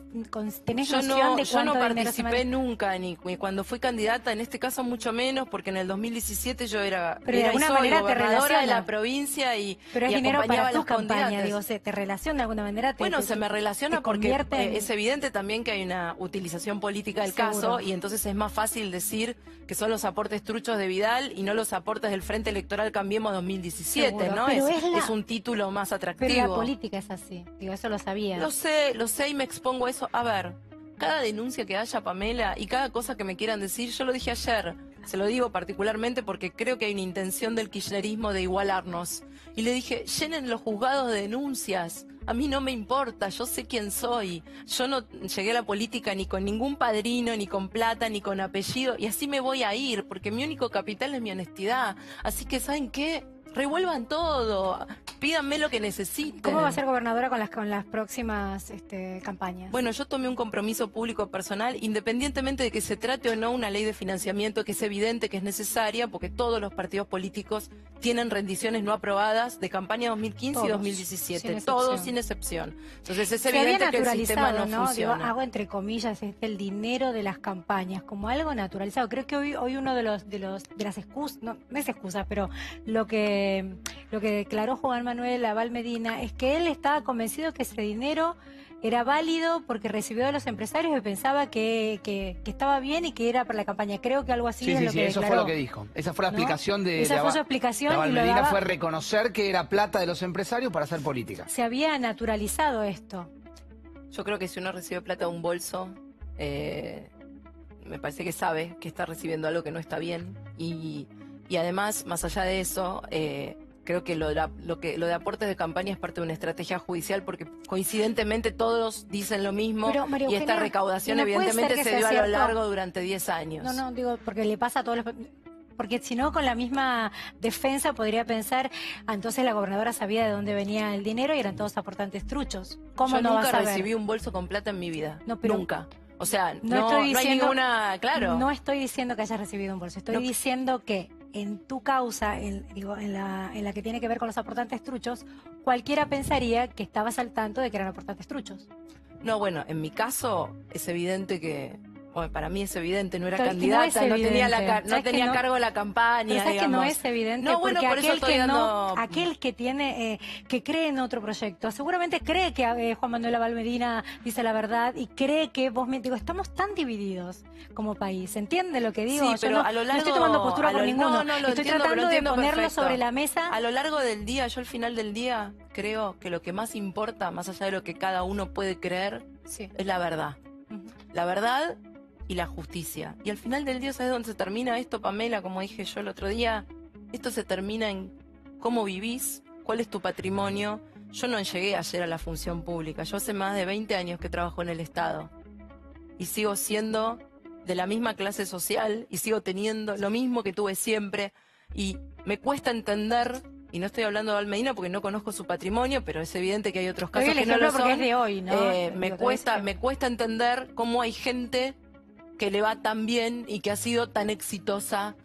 noción de cuánto yo no dinero se participé nunca, ni cuando fui candidata, en este caso mucho menos, porque en el 2017 yo era de alguna manera gobernadora de la provincia y pero es y dinero para tus candidatas. campañas, digo, te relaciona de alguna manera. Bueno, se me relaciona porque es evidente también que hay una utilización política del caso, y entonces es más fácil decir que son los aportes truchos de Vidal y no los aportes del Frente Electoral Cambiemos 2017, Seguro, ¿no? Es un título más atractivo. Pero la política es así, digo, eso lo sabía. Lo sé y me expongo a eso. A ver, cada denuncia que haya, Pamela, y cada cosa que me quieran decir, yo lo dije ayer, se lo digo particularmente porque creo que hay una intención del kirchnerismo de igualarnos. Y le dije, llenen los juzgados de denuncias. A mí no me importa, yo sé quién soy. Yo no llegué a la política ni con ningún padrino, ni con plata, ni con apellido, y así me voy a ir, porque mi único capital es mi honestidad. Así que, ¿saben qué? Revuelvan todo, pídanme lo que necesiten. ¿Cómo va a ser gobernadora con las próximas campañas? Bueno, yo tomé un compromiso público personal, independientemente de que se trate o no una ley de financiamiento, que es evidente que es necesaria, porque todos los partidos políticos tienen rendiciones no aprobadas de campaña 2015 y 2017, todos sin excepción. Entonces es evidente que el sistema no funciona. Digo, hago entre comillas el dinero de las campañas como algo naturalizado. Creo que hoy uno de las excusas, no es excusa, pero lo que declaró Juan Manuel Aval Medina es que él estaba convencido que ese dinero era válido porque recibió de los empresarios y pensaba que estaba bien y que era para la campaña. Creo que algo así es lo que eso declaró. fue lo que dijo. Esa fue la explicación de Esa fue su explicación. Aval y Medina fue reconocer que era plata de los empresarios para hacer política. Se había naturalizado esto. Yo creo que si uno recibe plata de un bolso, me parece que sabe que está recibiendo algo que no está bien. Y además, más allá de eso, creo que lo de aportes de campaña es parte de una estrategia judicial, porque coincidentemente todos dicen lo mismo. Pero, María y esta Eugenia, recaudación no puede evidentemente ser que se dio sea a lo cierto. largo durante 10 años. No, digo, porque le pasa a todos los... Porque si no, con la misma defensa podría pensar, entonces la gobernadora sabía de dónde venía el dinero y eran todos aportantes truchos. ¿Cómo Yo no vas nunca a ver? recibí un bolso con plata en mi vida. No, pero- Nunca. O sea, No no estoy hay diciendo- ninguna... Claro. No estoy diciendo que hayas recibido un bolso, estoy No. diciendo que en tu causa, en la que tiene que ver con los aportantes truchos, cualquiera pensaría que estabas al tanto de que eran aportantes truchos. No, bueno, en mi caso es evidente que... Bueno, para mí es evidente, no era Pero es que no candidata, es no tenía, evidente. no ¿Sabes que tenía no? cargo la campaña, Pero sabes que no digamos. es evidente, No, bueno, porque por eso aquel estoy que no, dando... aquel que tiene, que cree en otro proyecto, seguramente cree que Juan Manuel Abal Medina dice la verdad y cree que vos digo, estamos tan divididos como país, ¿entiende lo que digo? Sí, Yo pero no, a lo largo... no estoy tomando postura por ninguno, No, lo estoy entiendo, tratando lo de entiendo ponerlo perfecto. sobre la mesa. A lo largo del día, yo al final del día creo que lo que más importa, más allá de lo que cada uno puede creer, Sí. es la verdad. Ujú. La verdad y la justicia. Y al final del día, ¿sabes dónde se termina esto, Pamela? Como dije yo el otro día, esto se termina en cómo vivís, cuál es tu patrimonio. Yo no llegué ayer a la función pública. Yo hace más de 20 años que trabajo en el Estado. Y sigo siendo de la misma clase social y sigo teniendo lo mismo que tuve siempre. Y me cuesta entender, y no estoy hablando de Almeida porque no conozco su patrimonio, pero es evidente que hay otros Te doy casos el que no ejemplo lo porque son. es de hoy, ¿no? Me Digo, te doy ese ejemplo. me cuesta entender cómo hay gente que le va tan bien y que ha sido tan exitosa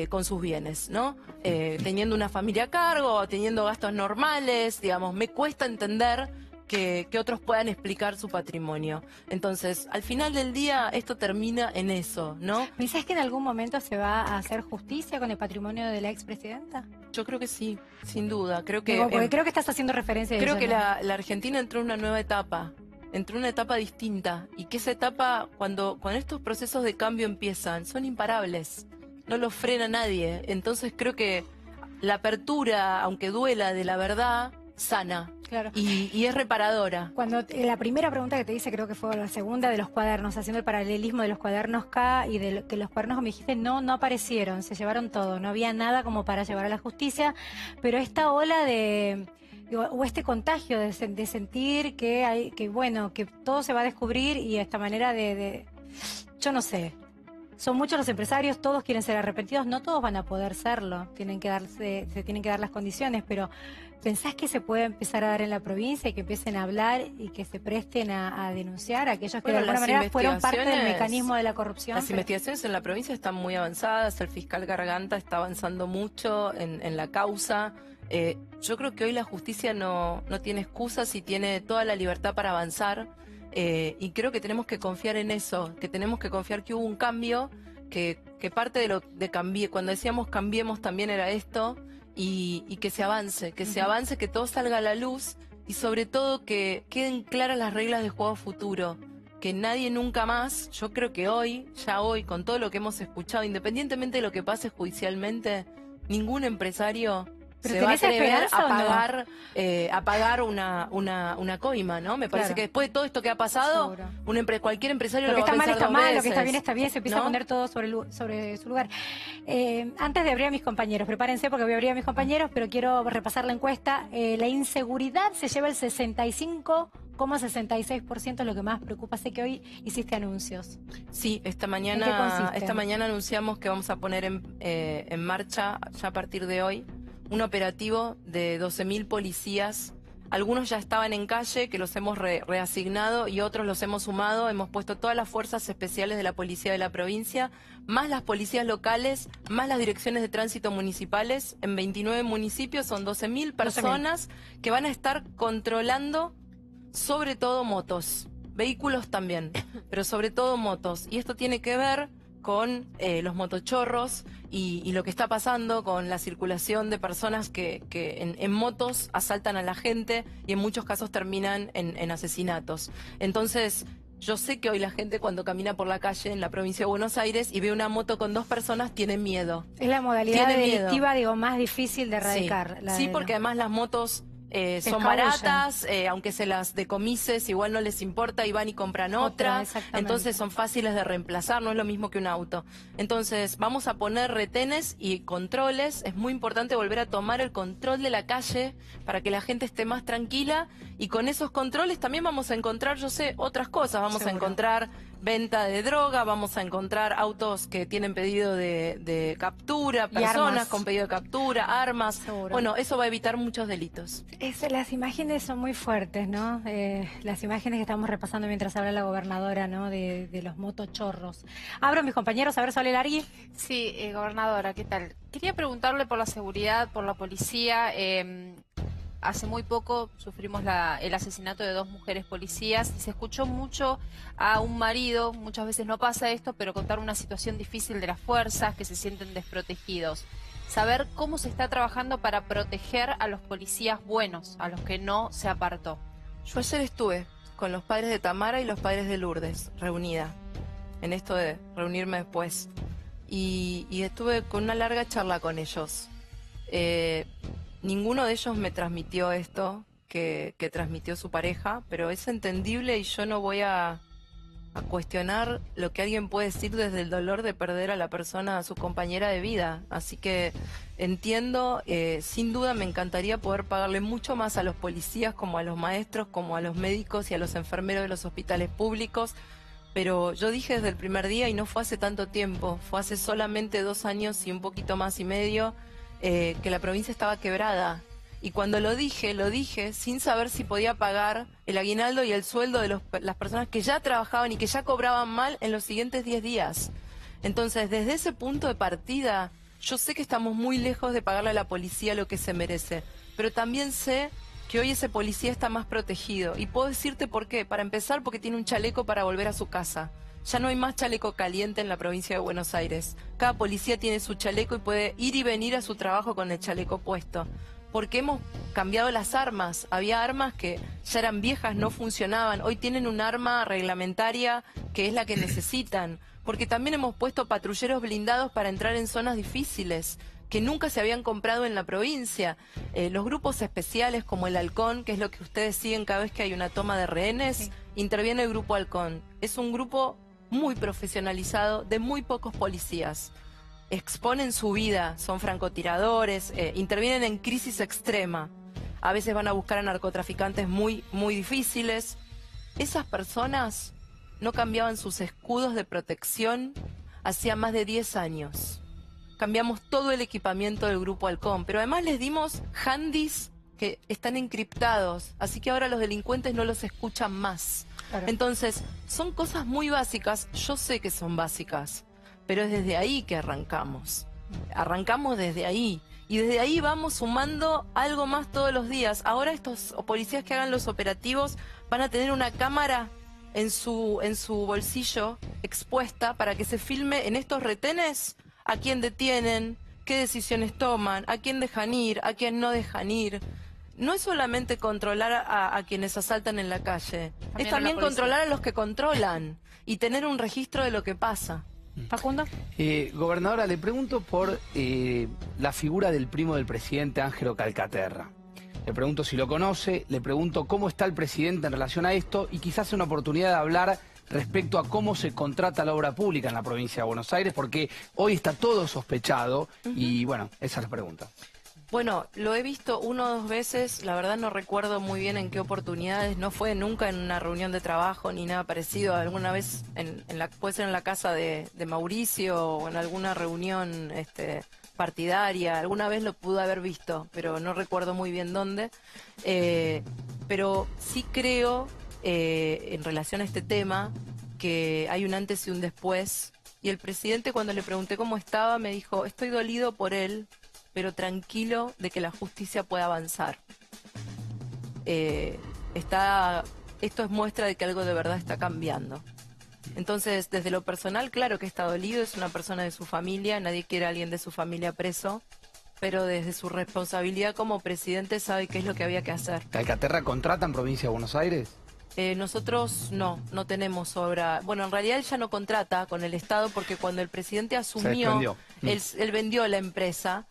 con sus bienes, ¿no? Teniendo una familia a cargo, teniendo gastos normales, digamos, me cuesta entender que otros puedan explicar su patrimonio. Entonces, al final del día, esto termina en eso, ¿no? ¿Pensás que en algún momento se va a hacer justicia con el patrimonio de la expresidenta? Yo creo que sí, sin duda. Creo que, Digo, porque creo que estás haciendo referencia a creo eso, que ¿no? la Argentina entró en una nueva etapa. Entró en una etapa distinta y que esa etapa, cuando estos procesos de cambio empiezan, son imparables, no los frena nadie. Entonces creo que la apertura, aunque duela, de la verdad, sana Claro. y es reparadora. Cuando la primera pregunta que te hice, creo que fue la segunda de los cuadernos, haciendo el paralelismo de los cuadernos K y de que los cuadernos que me dijiste no aparecieron, se llevaron todo, no había nada como para llevar a la justicia, pero esta ola de... o este contagio de sentir que hay, que bueno, que todo se va a descubrir y esta manera yo no sé. Son muchos los empresarios, todos quieren ser arrepentidos, no todos van a poder serlo, se tienen que dar las condiciones, pero ¿pensás que se puede empezar a dar en la provincia y que empiecen a hablar y que se presten a denunciar a aquellos que Bueno, de alguna las manera fueron parte del investigaciones- mecanismo de la corrupción? Las investigaciones en la provincia están muy avanzadas, el fiscal Garganta está avanzando mucho en la causa. Yo creo que hoy la justicia no tiene excusas y tiene toda la libertad para avanzar. Y creo que tenemos que confiar en eso, que tenemos que confiar que hubo un cambio, que parte de lo de cambié, cuando decíamos cambiemos también era esto, y que se avance, que todo salga a la luz y sobre todo que queden claras las reglas de juego futuro, que nadie nunca más, yo creo que hoy, con todo lo que hemos escuchado, independientemente de lo que pase judicialmente, ningún empresario ¿Pero se va a tenés atrever esperanza o no? a pagar una coima, ¿no? Me parece Claro. que después de todo esto que ha pasado, Seguro. cualquier empresario Lo lo, que va a está mal pensar está dos mal, veces, lo que está bien está bien, se empieza ¿no? a poner todo sobre su lugar. Antes de abrir a mis compañeros, prepárense porque voy a abrir a mis compañeros, pero quiero repasar la encuesta. La inseguridad se lleva el 65,66%, es lo que más preocupa. Sé que hoy hiciste anuncios. Sí, ¿En qué consiste? esta mañana anunciamos que vamos a poner en marcha, ya a partir de hoy, un operativo de 12.000 policías. Algunos ya estaban en calle, que los hemos reasignado, y otros los hemos sumado. Hemos puesto todas las fuerzas especiales de la policía de la provincia, más las policías locales, más las direcciones de tránsito municipales. En 29 municipios son 12.000 personas que van a estar controlando sobre todo motos, vehículos también, pero sobre todo motos. Y esto tiene que ver con los motochorros y lo que está pasando con la circulación de personas que en motos asaltan a la gente y en muchos casos terminan en asesinatos. Entonces, yo sé que hoy la gente cuando camina por la calle en la provincia de Buenos Aires y ve una moto con 2 personas tiene miedo. Es la modalidad Tiene miedo. delictiva, digo, más difícil de Sí, erradicar. sí, porque además las motos Se son escabullen. baratas, aunque se las decomises, igual no les importa y van y compran otra. Exactamente. Entonces son fáciles de reemplazar, no es lo mismo que un auto. Entonces vamos a poner retenes y controles. Es muy importante volver a tomar el control de la calle para que la gente esté más tranquila. Y con esos controles también vamos a encontrar, yo sé, otras cosas. Vamos a Seguro. encontrar venta de droga, vamos a encontrar autos que tienen pedido de captura, Y personas armas. con pedido de captura, armas. Seguro. Bueno, eso va a evitar muchos delitos. Las imágenes son muy fuertes, ¿no? Las imágenes que estamos repasando mientras habla la gobernadora, ¿no? De los motochorros. Abro mis compañeros, a ver, Sole Largui. Sí, gobernadora, ¿qué tal? Quería preguntarle por la seguridad, por la policía. Hace muy poco sufrimos el asesinato de 2 mujeres policías y se escuchó mucho a un marido, muchas veces no pasa esto, pero contar una situación difícil de las fuerzas, que se sienten desprotegidos. Saber cómo se está trabajando para proteger a los policías buenos, a los que no se apartó. Yo ayer estuve con los padres de Tamara y los padres de Lourdes, reunida, en esto de reunirme después. Y estuve con una larga charla con ellos. Ninguno de ellos me transmitió esto que transmitió su pareja, pero es entendible y yo no voy a cuestionar lo que alguien puede decir desde el dolor de perder a la persona, a su compañera de vida. Así que entiendo, sin duda me encantaría poder pagarle mucho más a los policías, como a los maestros, como a los médicos y a los enfermeros de los hospitales públicos. Pero yo dije desde el primer día, y no fue hace tanto tiempo, fue hace solamente 2 años y un poquito más y medio, que la provincia estaba quebrada. Y cuando lo dije sin saber si podía pagar el aguinaldo y el sueldo de las personas que ya trabajaban y que ya cobraban mal en los siguientes 10 días. Entonces, desde ese punto de partida, yo sé que estamos muy lejos de pagarle a la policía lo que se merece, pero también sé que hoy ese policía está más protegido. Y puedo decirte por qué. Para empezar, porque tiene un chaleco para volver a su casa. Ya no hay más chaleco caliente en la provincia de Buenos Aires. Cada policía tiene su chaleco y puede ir y venir a su trabajo con el chaleco puesto. Porque hemos cambiado las armas. Había armas que ya eran viejas, no funcionaban. Hoy tienen un arma reglamentaria que es la que necesitan. Porque también hemos puesto patrulleros blindados para entrar en zonas difíciles que nunca se habían comprado en la provincia. Los grupos especiales como el Halcón, que es lo que ustedes siguen cada vez que hay una toma de rehenes, sí. Interviene el Grupo Halcón. Es un grupo muy profesionalizado, de muy pocos policías. Exponen su vida, son francotiradores, intervienen en crisis extrema. A veces van a buscar a narcotraficantes muy difíciles. Esas personas no cambiaban sus escudos de protección hacía más de 10 años. Cambiamos todo el equipamiento del Grupo Halcón, pero además les dimos handys que están encriptados, así que ahora los delincuentes no los escuchan más. Claro. Entonces, son cosas muy básicas, yo sé que son básicas, pero es desde ahí que arrancamos. Arrancamos desde ahí, y desde ahí vamos sumando algo más todos los días. Ahora estos policías que hagan los operativos van a tener una cámara en su bolsillo expuesta para que se filme en estos retenes a quién detienen, qué decisiones toman, a quién dejan ir, a quién no dejan ir. No es solamente controlar a quienes asaltan en la calle, es también controlar a los que controlan y tener un registro de lo que pasa. Facundo. Gobernadora, le pregunto por la figura del primo del presidente, Ángelo Calcaterra. Le pregunto si lo conoce, le pregunto cómo está el presidente en relación a esto y quizás una oportunidad de hablar respecto a cómo se contrata la obra pública en la provincia de Buenos Aires, porque hoy está todo sospechado y bueno, esa es la pregunta. Bueno, lo he visto 1 o 2 veces, la verdad no recuerdo muy bien en qué oportunidades, no fue nunca en una reunión de trabajo ni nada parecido, alguna vez puede ser en la casa de Mauricio o en alguna reunión partidaria, alguna vez lo pude haber visto, pero no recuerdo muy bien dónde, pero sí creo, en relación a este tema, que hay un antes y un después, y el presidente cuando le pregunté cómo estaba me dijo, estoy dolido por él, pero tranquilo de que la justicia pueda avanzar. Esto es muestra de que algo de verdad está cambiando. Entonces, desde lo personal, claro que está dolido, es una persona de su familia, nadie quiere a alguien de su familia preso, pero desde su responsabilidad como presidente sabe qué es lo que había que hacer. ¿Calcaterra contrata en provincia de Buenos Aires? Nosotros no tenemos obra. Bueno, en realidad él ya no contrata con el Estado porque cuando el presidente asumió, él vendió la empresa.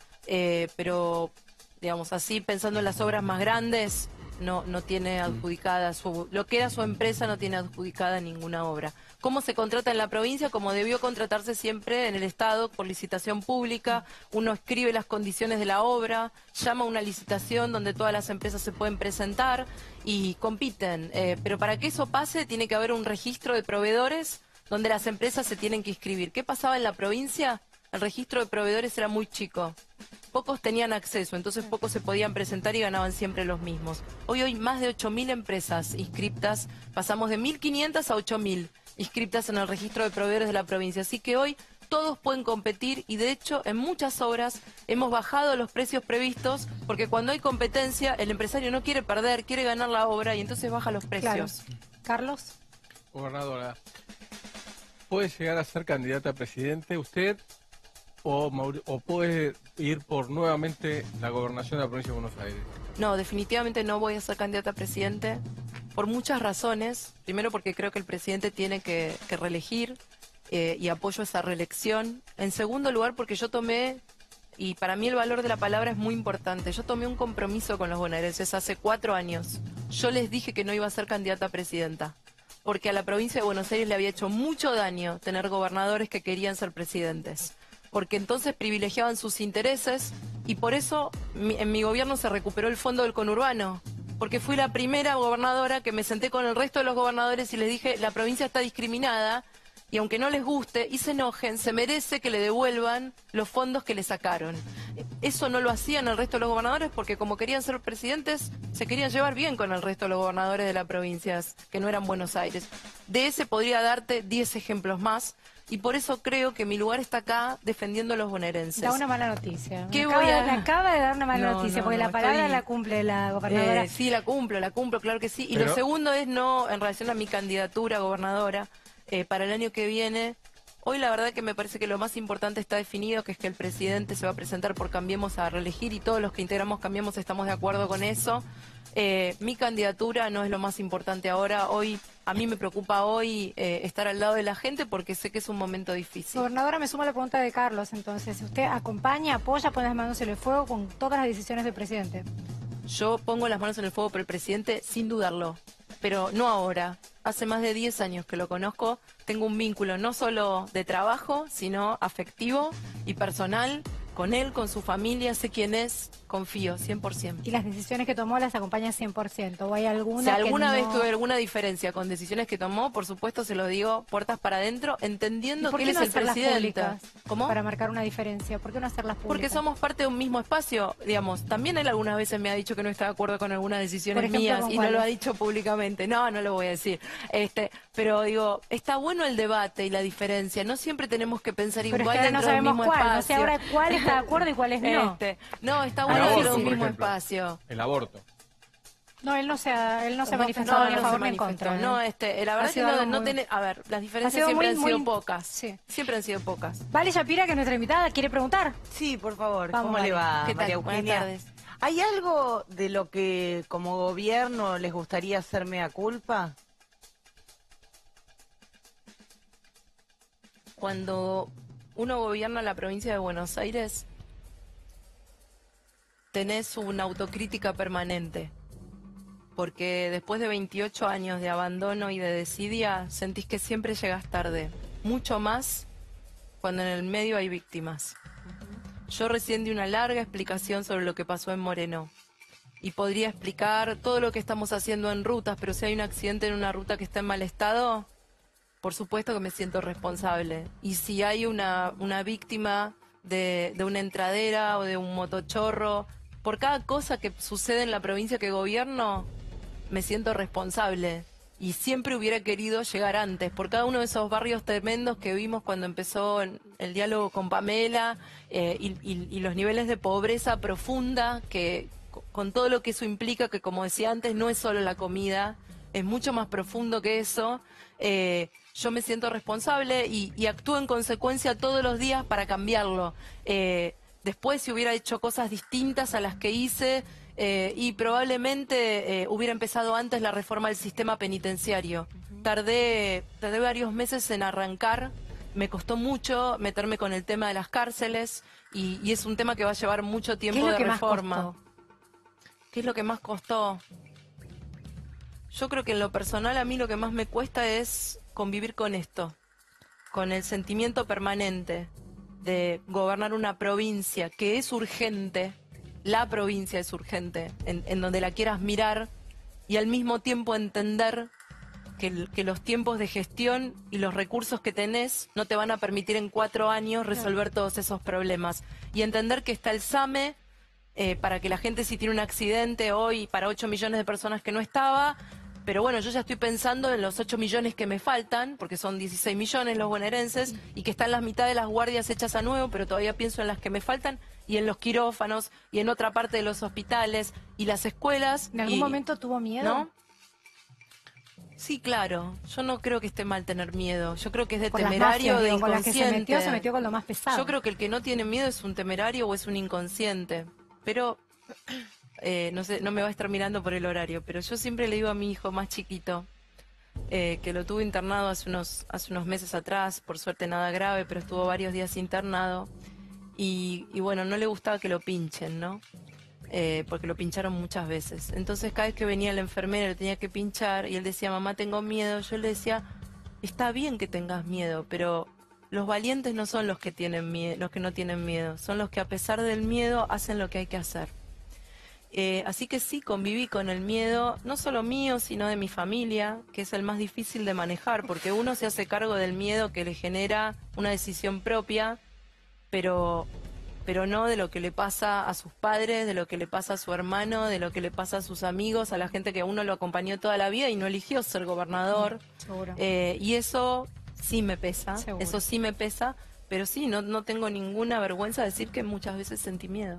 Pero digamos así, pensando en las obras más grandes, no tiene adjudicada lo que era su empresa no tiene adjudicada ninguna obra. ¿Cómo se contrata en la provincia? Como debió contratarse siempre en el Estado, por licitación pública. Uno escribe las condiciones de la obra, llama a una licitación donde todas las empresas se pueden presentar y compiten. Pero para que eso pase tiene que haber un registro de proveedores donde las empresas se tienen que inscribir. ¿Qué pasaba en la provincia? El registro de proveedores era muy chico. Pocos tenían acceso, entonces pocos se podían presentar y ganaban siempre los mismos. Hoy hay más de 8.000 empresas inscriptas, pasamos de 1.500 a 8.000 inscriptas en el registro de proveedores de la provincia. Así que hoy todos pueden competir y de hecho en muchas obras hemos bajado los precios previstos porque cuando hay competencia el empresario no quiere perder, quiere ganar la obra y entonces baja los precios. Claro. Carlos. Gobernadora, ¿puede llegar a ser candidata a presidente usted o puede ir por nuevamente la gobernación de la provincia de Buenos Aires? No, definitivamente no voy a ser candidata a presidente por muchas razones. Primero porque creo que el presidente tiene que reelegir y apoyo esa reelección. En segundo lugar porque yo tomé, y para mí el valor de la palabra es muy importante, yo tomé un compromiso con los bonaerenses hace 4 años. Yo les dije que no iba a ser candidata a presidenta, porque a la provincia de Buenos Aires le había hecho mucho daño tener gobernadores que querían ser presidentes, porque entonces privilegiaban sus intereses y por eso en mi gobierno se recuperó el fondo del conurbano, porque fui la primera gobernadora que me senté con el resto de los gobernadores y les dije, la provincia está discriminada y aunque no les guste y se enojen, se merece que le devuelvan los fondos que le sacaron. Eso no lo hacían el resto de los gobernadores porque como querían ser presidentes, se querían llevar bien con el resto de los gobernadores de las provincias que no eran Buenos Aires. De ese podría darte 10 ejemplos más. Y por eso creo que mi lugar está acá defendiendo a los bonaerenses. Da una mala noticia. ¿Qué Me acaba de dar una mala noticia, porque la palabra la cumple la gobernadora. Sí, la cumplo, claro que sí. Y Pero... lo segundo es no, en relación a mi candidatura a gobernadora para el año que viene. Hoy la verdad que me parece que lo más importante está definido, que es que el presidente se va a presentar por Cambiemos a reelegir y todos los que integramos Cambiemos estamos de acuerdo con eso. Mi candidatura no es lo más importante ahora. Hoy a mí me preocupa hoy estar al lado de la gente porque sé que es un momento difícil. Gobernadora, me sumo a la pregunta de Carlos. Entonces, ¿usted acompaña, apoya, pone las manos en el fuego con todas las decisiones del presidente? Yo pongo las manos en el fuego por el presidente sin dudarlo, pero no ahora. Hace más de 10 años que lo conozco, tengo un vínculo no solo de trabajo, sino afectivo y personal con él, con su familia, sé quién es, confío, 100%. ¿Y las decisiones que tomó las acompaña 100%? ¿O hay alguna Si alguna que vez no... tuve alguna diferencia con decisiones que tomó, por supuesto se lo digo puertas para adentro, entendiendo que él es el presidente. ¿Cómo? Para marcar una diferencia. ¿Por qué no hacerlas públicas? Porque somos parte de un mismo espacio, digamos. También él algunas veces me ha dicho que no está de acuerdo con algunas decisiones mías y no lo ha dicho públicamente. No lo voy a decir. Pero digo, está bueno el debate y la diferencia. No siempre tenemos que pensar igual pero es que ahora dentro no sabemos del mismo cuál. espacio. No sé ahora cuál está de acuerdo y cuál es no. No, está bueno dentro del mismo espacio. El aborto. No, él no se ha manifestado ni a favor ni en contra. No, la verdad es que no tiene... A ver, las diferencias siempre han sido pocas. Sí. Siempre han sido pocas. Vale Shapira, que es nuestra invitada, ¿quiere preguntar? Sí, por favor. Vamos, ¿Cómo le va, ¿Qué tal? María Eugenia? Buenas tardes. ¿Hay algo de lo que como gobierno les gustaría hacer mea culpa? Cuando uno gobierna la provincia de Buenos Aires, tenés una autocrítica permanente, porque después de 28 años de abandono y de desidia, sentís que siempre llegas tarde, mucho más cuando en el medio hay víctimas. Yo recién di una larga explicación sobre lo que pasó en Moreno, y podría explicar todo lo que estamos haciendo en rutas, pero si hay un accidente en una ruta que está en mal estado, por supuesto que me siento responsable. Y si hay una víctima de una entradera o de un motochorro, por cada cosa que sucede en la provincia que gobierno, me siento responsable. Y siempre hubiera querido llegar antes, por cada uno de esos barrios tremendos que vimos cuando empezó el diálogo con Pamela, y los niveles de pobreza profunda, que con todo lo que eso implica, que como decía antes, no es solo la comida, es mucho más profundo que eso. Yo me siento responsable y actúo en consecuencia todos los días para cambiarlo. Después, si hubiera hecho cosas distintas a las que hice, y probablemente hubiera empezado antes la reforma del sistema penitenciario. Tardé varios meses en arrancar, me costó mucho meterme con el tema de las cárceles y es un tema que va a llevar mucho tiempo de reforma. ¿Qué es lo que más costó? Yo creo que en lo personal a mí lo que más me cuesta es convivir con esto, con el sentimiento permanente de gobernar una provincia que es urgente, la provincia es urgente, en donde la quieras mirar, y al mismo tiempo entender que los tiempos de gestión y los recursos que tenés no te van a permitir en 4 años resolver todos esos problemas. Y entender que está el SAME para que la gente, si tiene un accidente hoy, para 8 millones de personas que no estaba, pero bueno, yo ya estoy pensando en los 8 millones que me faltan, porque son 16 millones los bonaerenses, y que están las mitad de las guardias hechas a nuevo, pero todavía pienso en las que me faltan, y en los quirófanos, y en otra parte de los hospitales, y las escuelas. ¿En algún momento tuvo miedo? ¿No? Sí, claro. Yo no creo que esté mal tener miedo. Yo creo que es de Con las temerario, mafias, de digo, con las que inconsciente. se metió con lo más pesado. Yo creo que el que no tiene miedo es un temerario o es un inconsciente. Pero, no sé, no me va a estar mirando por el horario, pero yo siempre le digo a mi hijo más chiquito, que lo tuve internado hace unos meses atrás, por suerte nada grave, pero estuvo varios días internado. Y bueno, no le gustaba que lo pinchen, ¿no? Porque lo pincharon muchas veces. Entonces cada vez que venía la enfermera lo tenía que pinchar y él decía, mamá, tengo miedo. Yo le decía, está bien que tengas miedo, pero los valientes no son los que tienen miedo, los que no tienen miedo, son los que a pesar del miedo hacen lo que hay que hacer. Así que sí, conviví con el miedo, no solo mío, sino de mi familia, que es el más difícil de manejar, porque uno se hace cargo del miedo que le genera una decisión propia, pero no de lo que le pasa a sus padres, de lo que le pasa a su hermano, de lo que le pasa a sus amigos, a la gente que uno lo acompañó toda la vida y no eligió ser gobernador. Seguro. Y eso sí me pesa, Seguro. eso sí me pesa, pero sí, no tengo ninguna vergüenza de decir que muchas veces sentí miedo.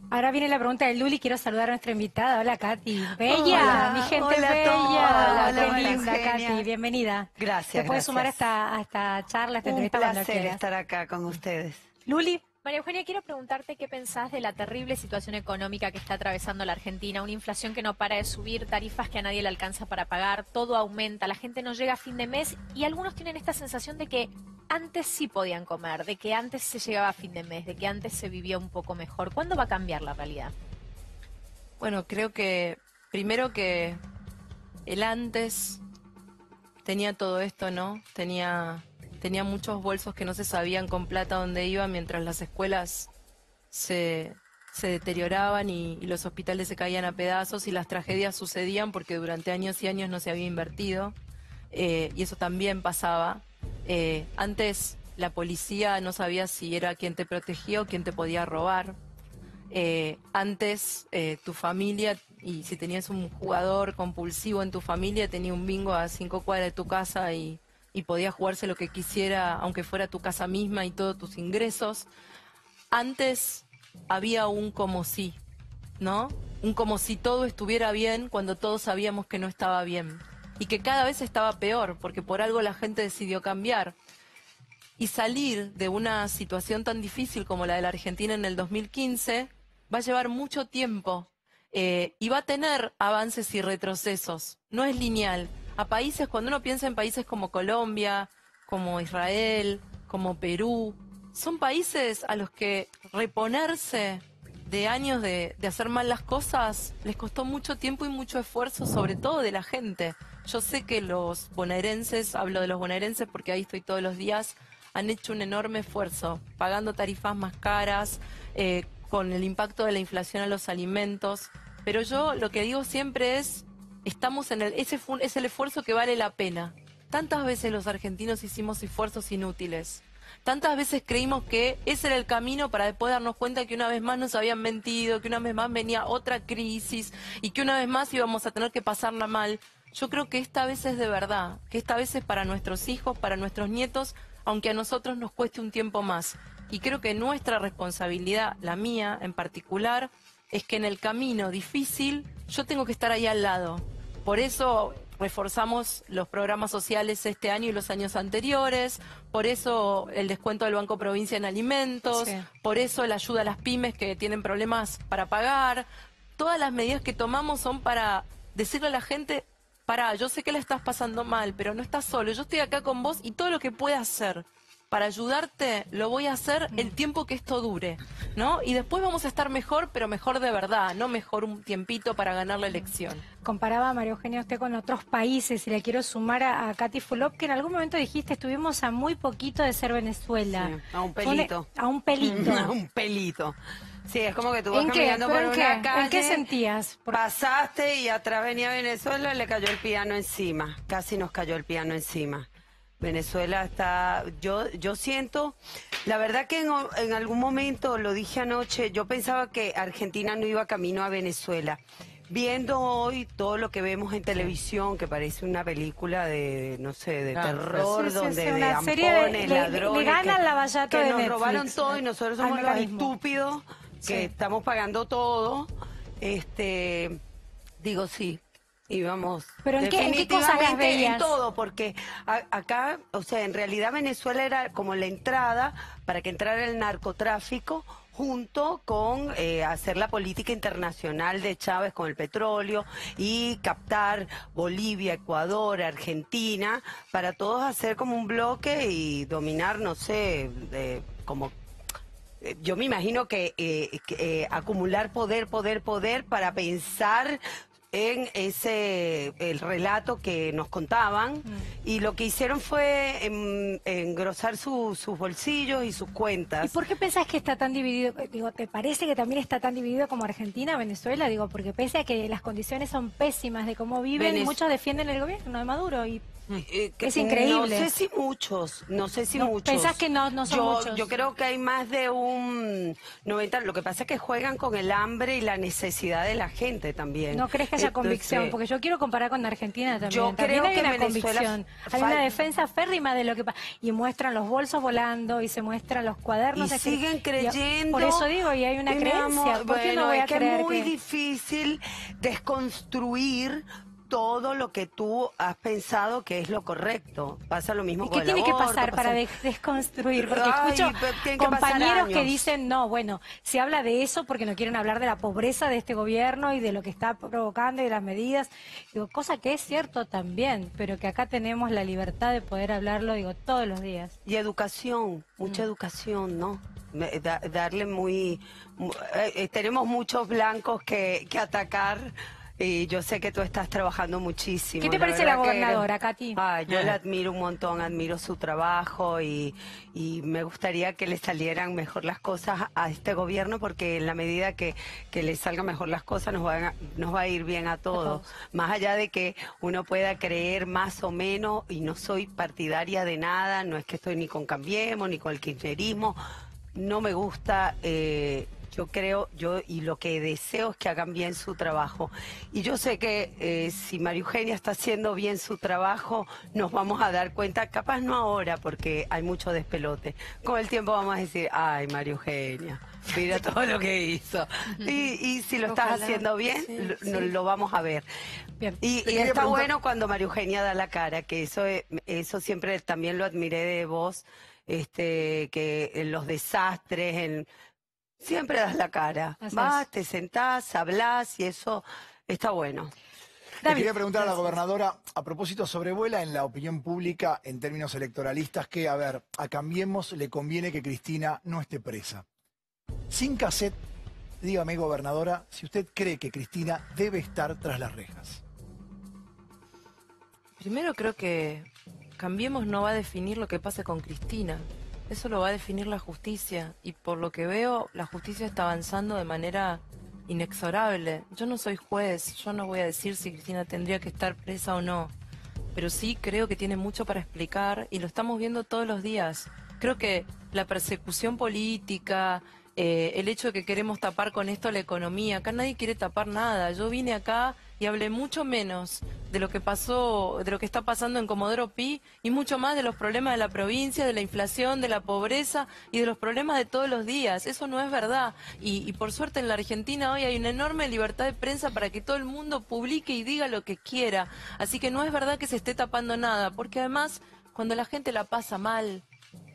Ahora viene la pregunta de Luli, quiero saludar a nuestra invitada. Hola, Katy. Bella, Hola, mi gente hola a bella. todos. Hola, Hola, qué linda, Eugenia. Katy, bienvenida. Gracias, Te puedes sumar a esta charla, a esta Un entrevista cuando placer quieras. estar acá con ustedes. Luli, María Eugenia, quiero preguntarte qué pensás de la terrible situación económica que está atravesando la Argentina, una inflación que no para de subir, tarifas que a nadie le alcanza para pagar, todo aumenta, la gente no llega a fin de mes y algunos tienen esta sensación de que antes sí podían comer, de que antes se llegaba a fin de mes, de que antes se vivía un poco mejor. ¿Cuándo va a cambiar la realidad? Bueno, creo que primero que el antes tenía todo esto, ¿no? Tenía muchos bolsos que no se sabían con plata dónde iban mientras las escuelas se deterioraban y los hospitales se caían a pedazos y las tragedias sucedían porque durante años y años no se había invertido y eso también pasaba. Antes la policía no sabía si era quien te protegía o quien te podía robar. Antes tu familia, y si tenías un jugador compulsivo en tu familia, tenía un bingo a 5 cuadras de tu casa y podía jugarse lo que quisiera, aunque fuera tu casa misma y todos tus ingresos. Antes había un como si, ¿no? Un como si todo estuviera bien cuando todos sabíamos que no estaba bien. Y que cada vez estaba peor, porque por algo la gente decidió cambiar. Y salir de una situación tan difícil como la de la Argentina en el 2015 va a llevar mucho tiempo y va a tener avances y retrocesos. No es lineal. A países, cuando uno piensa en países como Colombia, como Israel, como Perú, son países a los que reponerse de años de hacer mal las cosas les costó mucho tiempo y mucho esfuerzo, sobre todo de la gente. Yo sé que los bonaerenses, hablo de los bonaerenses porque ahí estoy todos los días, han hecho un enorme esfuerzo, pagando tarifas más caras, con el impacto de la inflación a los alimentos. Pero yo lo que digo siempre es, estamos en ese es el esfuerzo que vale la pena. Tantas veces los argentinos hicimos esfuerzos inútiles. Tantas veces creímos que ese era el camino para después darnos cuenta que una vez más nos habían mentido, que una vez más venía otra crisis y que una vez más íbamos a tener que pasarla mal. Yo creo que esta vez es de verdad, que esta vez es para nuestros hijos, para nuestros nietos, aunque a nosotros nos cueste un tiempo más. Y creo que nuestra responsabilidad, la mía en particular, es que en el camino difícil yo tengo que estar ahí al lado. Por eso reforzamos los programas sociales este año y los años anteriores, por eso el descuento del Banco Provincia en alimentos, Sí. por eso la ayuda a las pymes que tienen problemas para pagar. Todas las medidas que tomamos son para decirle a la gente, pará, yo sé que la estás pasando mal, pero no estás solo, yo estoy acá con vos y todo lo que pueda hacer para ayudarte, lo voy a hacer el tiempo que esto dure, ¿no? Y después vamos a estar mejor, pero mejor de verdad, no mejor un tiempito para ganar la elección. Comparaba, María Eugenia, usted con otros países, y le quiero sumar a Katy Fulop, que en algún momento dijiste, estuvimos a muy poquito de ser Venezuela. Sí, a un pelito. A un pelito. A un pelito. Sí, es como que tú vas ¿En qué? caminando por ¿Pero en una qué? calle. ¿En qué sentías? Pasaste y atrás venía Venezuela y le cayó el piano encima. Casi nos cayó el piano encima. Venezuela está... Yo siento... La verdad que en algún momento, lo dije anoche, yo pensaba que Argentina no iba camino a Venezuela. Viendo hoy todo lo que vemos en televisión, que parece una película de, no sé, de terror, sí, donde de una serie ampones, le ladrones, ganan la Vallato que de nos Netflix. robaron todo y nosotros somos Al los mecanismo. estúpidos que estamos pagando todo. Digo sí. Y vamos, ¿Pero en qué cosas las definitivamente veías? en todo, porque acá, o sea, en realidad Venezuela era como la entrada para que entrara el narcotráfico junto con hacer la política internacional de Chávez con el petróleo y captar Bolivia, Ecuador, Argentina, para todos hacer como un bloque y dominar, no sé, como... Yo me imagino que acumular poder para pensar en el relato que nos contaban, y lo que hicieron fue engrosar sus bolsillos y sus cuentas. ¿Y por qué pensás que está tan dividido? Digo, ¿te parece que también está tan dividido como Argentina, Venezuela? Digo, porque pese a que las condiciones son pésimas de cómo viven, muchos defienden el gobierno de Maduro y es increíble. No sé si muchos, muchos. ¿Pensás que no son muchos? Yo creo que hay más de un 90. Lo que pasa es que juegan con el hambre y la necesidad de la gente también. ¿No crees que haya convicción? Porque yo quiero comparar con Argentina también. Yo creo hay que una Venezuela convicción. Hay una defensa férrima de lo que pasa. Y muestran los bolsos volando y se muestran los cuadernos. Y siguen creyendo. Por eso digo, y hay una creencia. ¿Por qué no voy a creer es muy difícil desconstruir todo lo que tú has pensado que es lo correcto. Pasa lo mismo con el aborto. ¿Qué tiene que pasar para desconstruir? Porque escucho compañeros que dicen, no, bueno, se habla de eso porque no quieren hablar de la pobreza de este gobierno y de lo que está provocando y de las medidas. Digo, cosa que es cierto también, pero que acá tenemos la libertad de poder hablarlo, digo, todos los días. Y educación, mucha educación, ¿no? Darle tenemos muchos blancos que atacar. Y yo sé que tú estás trabajando muchísimo. ¿Qué te parece la gobernadora, Katy? Yo la admiro un montón, admiro su trabajo y me gustaría que le salieran mejor las cosas a este gobierno, porque en la medida que le salgan mejor las cosas nos va a ir bien a todos. Más allá de que uno pueda creer más o menos, y no soy partidaria de nada, no es que estoy ni con Cambiemos ni con el kirchnerismo, no me gusta... y lo que deseo es que hagan bien su trabajo. Y yo sé que si María Eugenia está haciendo bien su trabajo, nos vamos a dar cuenta, capaz no ahora, porque hay mucho despelote. Con el tiempo vamos a decir, ay, María Eugenia, mira todo lo que hizo. Y si lo estás haciendo bien, lo vamos a ver. Bien. Y está bueno cuando María Eugenia da la cara, que eso siempre también lo admiré de vos, que en los desastres, siempre das la cara. Vas, te sentás, hablás y eso está bueno. Le quería preguntar a la gobernadora, a propósito, sobrevuela en la opinión pública, en términos electoralistas, que, a ver, a Cambiemos le conviene que Cristina no esté presa. Sin cassette, dígame, gobernadora, si usted cree que Cristina debe estar tras las rejas. Primero creo que Cambiemos no va a definir lo que pase con Cristina. Eso lo va a definir la justicia, y por lo que veo, la justicia está avanzando de manera inexorable. Yo no soy juez, yo no voy a decir si Cristina tendría que estar presa o no, pero sí creo que tiene mucho para explicar y lo estamos viendo todos los días. Creo que la persecución política, el hecho de que queremos tapar con esto la economía, acá nadie quiere tapar nada. Yo vine acá y hablé mucho menos de lo que pasó, de lo que está pasando en Comodoro Pi, y mucho más de los problemas de la provincia, de la inflación, de la pobreza y de los problemas de todos los días. Eso no es verdad. Y por suerte en la Argentina hoy hay una enorme libertad de prensa para que todo el mundo publique y diga lo que quiera. Así que no es verdad que se esté tapando nada, porque además cuando la gente la pasa mal,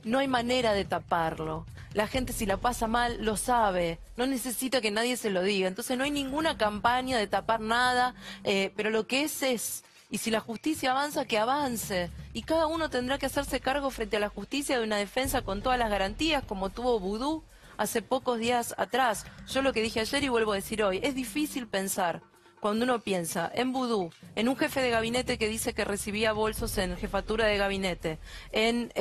no hay manera de taparlo. La gente, si la pasa mal, lo sabe. No necesita que nadie se lo diga. Entonces no hay ninguna campaña de tapar nada, pero lo que es. Y si la justicia avanza, que avance. Y cada uno tendrá que hacerse cargo frente a la justicia de una defensa con todas las garantías, como tuvo Vudú hace pocos días atrás. Yo lo que dije ayer y vuelvo a decir hoy, es difícil pensar, cuando uno piensa en Vudú, en un jefe de gabinete que dice que recibía bolsos en jefatura de gabinete, en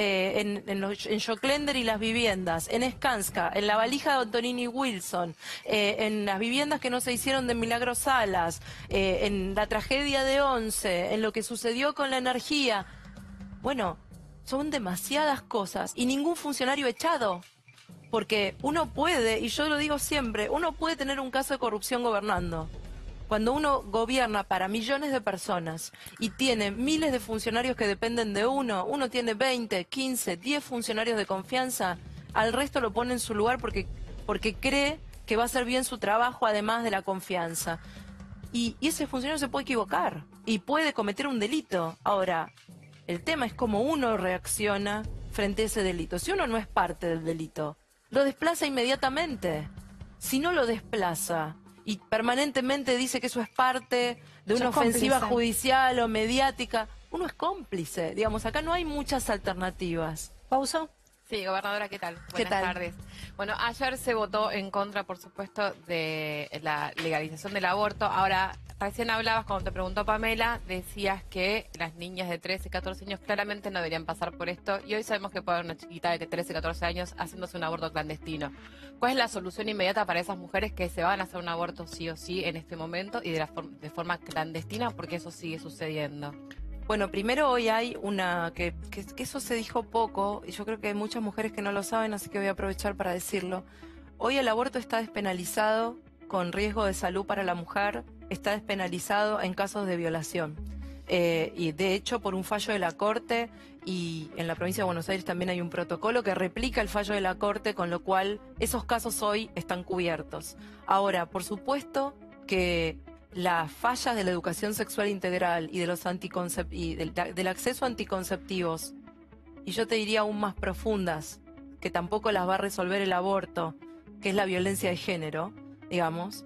Joclender y las viviendas, en Skanska, en la valija de Antonini Wilson, en las viviendas que no se hicieron de Milagro Salas, en la tragedia de Once, en lo que sucedió con la energía. Bueno, son demasiadas cosas y ningún funcionario echado. Porque uno puede, y yo lo digo siempre, uno puede tener un caso de corrupción gobernando. Cuando uno gobierna para millones de personas y tiene miles de funcionarios que dependen de uno tiene 20, 15, 10 funcionarios de confianza, al resto lo pone en su lugar porque cree que va a hacer bien su trabajo además de la confianza. Y ese funcionario se puede equivocar y puede cometer un delito. Ahora, el tema es cómo uno reacciona frente a ese delito. Si uno no es parte del delito, lo desplaza inmediatamente. Si no lo desplaza y permanentemente dice que eso es parte de una ofensiva judicial o mediática, uno es cómplice. Digamos, acá no hay muchas alternativas. ¿Pausa? Sí, gobernadora, ¿qué tal? ¿Qué tal? Buenas tardes. Bueno, ayer se votó en contra, por supuesto, de la legalización del aborto. Ahora, recién hablabas, cuando te preguntó Pamela, decías que las niñas de 13, 14 años claramente no deberían pasar por esto. Y hoy sabemos que puede haber una chiquita de 13, 14 años haciéndose un aborto clandestino. ¿Cuál es la solución inmediata para esas mujeres que se van a hacer un aborto sí o sí en este momento y de forma clandestina? Porque eso sigue sucediendo. Bueno, primero hoy hay que eso se dijo poco, y yo creo que hay muchas mujeres que no lo saben, así que voy a aprovechar para decirlo. Hoy el aborto está despenalizado con riesgo de salud para la mujer, está despenalizado en casos de violación. Y de hecho, por un fallo de la Corte, y en la provincia de Buenos Aires también hay un protocolo que replica el fallo de la Corte, con lo cual esos casos hoy están cubiertos. Ahora, por supuesto que las fallas de la educación sexual integral y de los del acceso a anticonceptivos, y yo te diría aún más profundas, que tampoco las va a resolver el aborto, que es la violencia de género, digamos,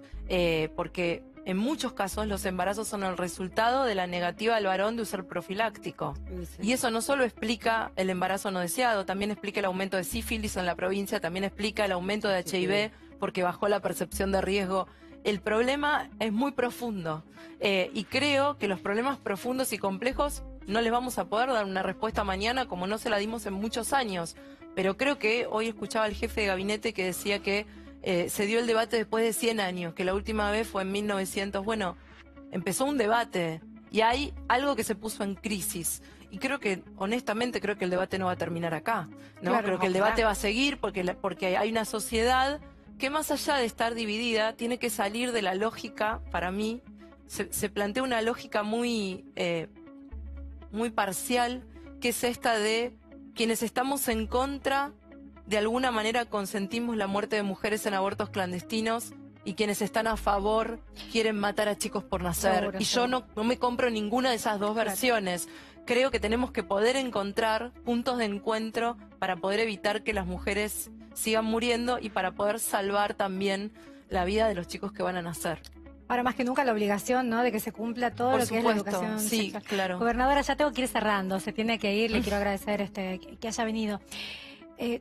porque en muchos casos los embarazos son el resultado de la negativa del varón de usar profiláctico. Y eso no solo explica el embarazo no deseado, también explica el aumento de sífilis en la provincia, también explica el aumento de HIV, porque bajó la percepción de riesgo. El problema es muy profundo y creo que los problemas profundos y complejos no les vamos a poder dar una respuesta mañana como no se la dimos en muchos años. Pero creo que hoy escuchaba al jefe de gabinete que decía que se dio el debate después de 100 años, que la última vez fue en 1900. Bueno, empezó un debate y hay algo que se puso en crisis. Y creo que, honestamente, creo que el debate no va a terminar acá, ¿no? Claro, creo que el debate va a seguir porque hay una sociedad que más allá de estar dividida, tiene que salir de la lógica, para mí, se plantea una lógica muy parcial, que es esta de quienes estamos en contra, de alguna manera consentimos la muerte de mujeres en abortos clandestinos, y quienes están a favor quieren matar a chicos por nacer. Seguro, y yo no me compro ninguna de esas dos versiones. Creo que tenemos que poder encontrar puntos de encuentro para poder evitar que las mujeres sigan muriendo y para poder salvar también la vida de los chicos que van a nacer. Ahora más que nunca la obligación, ¿no?, de que se cumpla todo Por lo que es la supuesto, educación sí, sexual. claro. Gobernadora, ya tengo que ir cerrando, se tiene que ir, le quiero agradecer que haya venido.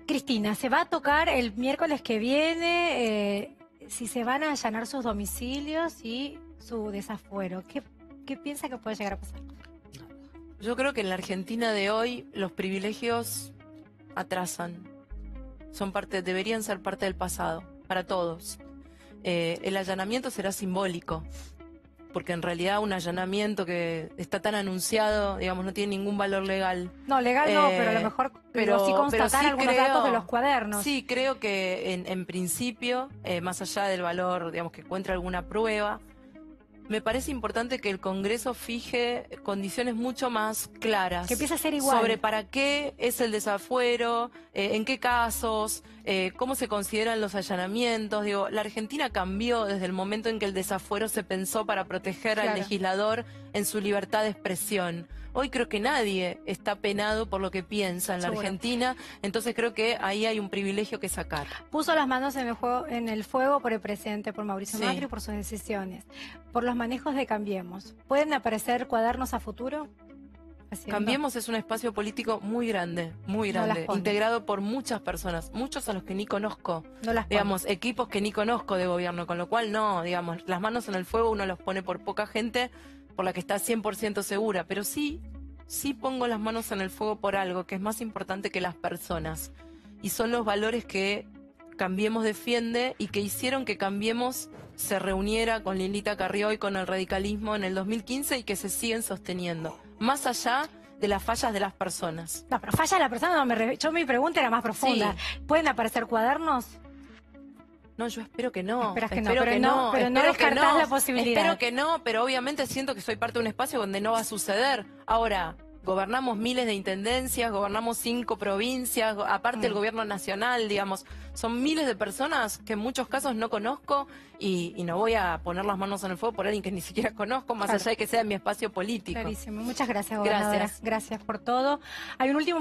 Cristina, se va a tocar el miércoles que viene si se van a allanar sus domicilios y su desafuero. ¿Qué piensa que puede llegar a pasar? Yo creo que en la Argentina de hoy los privilegios atrasan. Deberían ser parte del pasado, para todos. El allanamiento será simbólico, porque en realidad un allanamiento que está tan anunciado, digamos, no tiene ningún valor legal. No, legal no, pero a lo mejor sí constatar algunos datos de los cuadernos. Sí, creo que en principio, más allá del valor, digamos, que encuentre alguna prueba, me parece importante que el Congreso fije condiciones mucho más claras. Que empiece a ser igual. Sobre para qué es el desafuero, en qué casos, cómo se consideran los allanamientos. Digo, la Argentina cambió desde el momento en que el desafuero se pensó para proteger al legislador en su libertad de expresión. Hoy creo que nadie está penado por lo que piensa en la Seguro. Argentina, entonces creo que ahí hay un privilegio que sacar. Puso las manos en el fuego por el presidente, por Mauricio Sí. Macri, por sus decisiones, por los manejos de Cambiemos. ¿Pueden aparecer cuadernos a futuro? Haciendo- Cambiemos es un espacio político muy grande, No las pone. integrado por muchas personas, muchos a los que ni conozco. No las pone. Digamos, equipos que ni conozco de gobierno, con lo cual no, digamos, las manos en el fuego uno los pone por poca gente, por la que está 100% segura, pero sí pongo las manos en el fuego por algo que es más importante que las personas, y son los valores que Cambiemos defiende y que hicieron que Cambiemos se reuniera con Lilita Carrió y con el radicalismo en el 2015 y que se siguen sosteniendo, más allá de las fallas de las personas. No, pero falla la persona, no, yo mi pregunta era más profunda. ¿Pueden aparecer cuadernos? No, yo espero que no. Esperas que no, Espero pero que no- pero no espero que descartás no. la posibilidad. Espero que no, pero obviamente siento que soy parte de un espacio donde no va a suceder. Ahora, gobernamos miles de intendencias, gobernamos 5 provincias, aparte el gobierno nacional, digamos, son miles de personas que en muchos casos no conozco y no voy a poner las manos en el fuego por alguien que ni siquiera conozco, más Claro. allá de que sea mi espacio político. Clarísimo. Muchas gracias, gobernadora. Gracias. Gracias por todo. Hay un último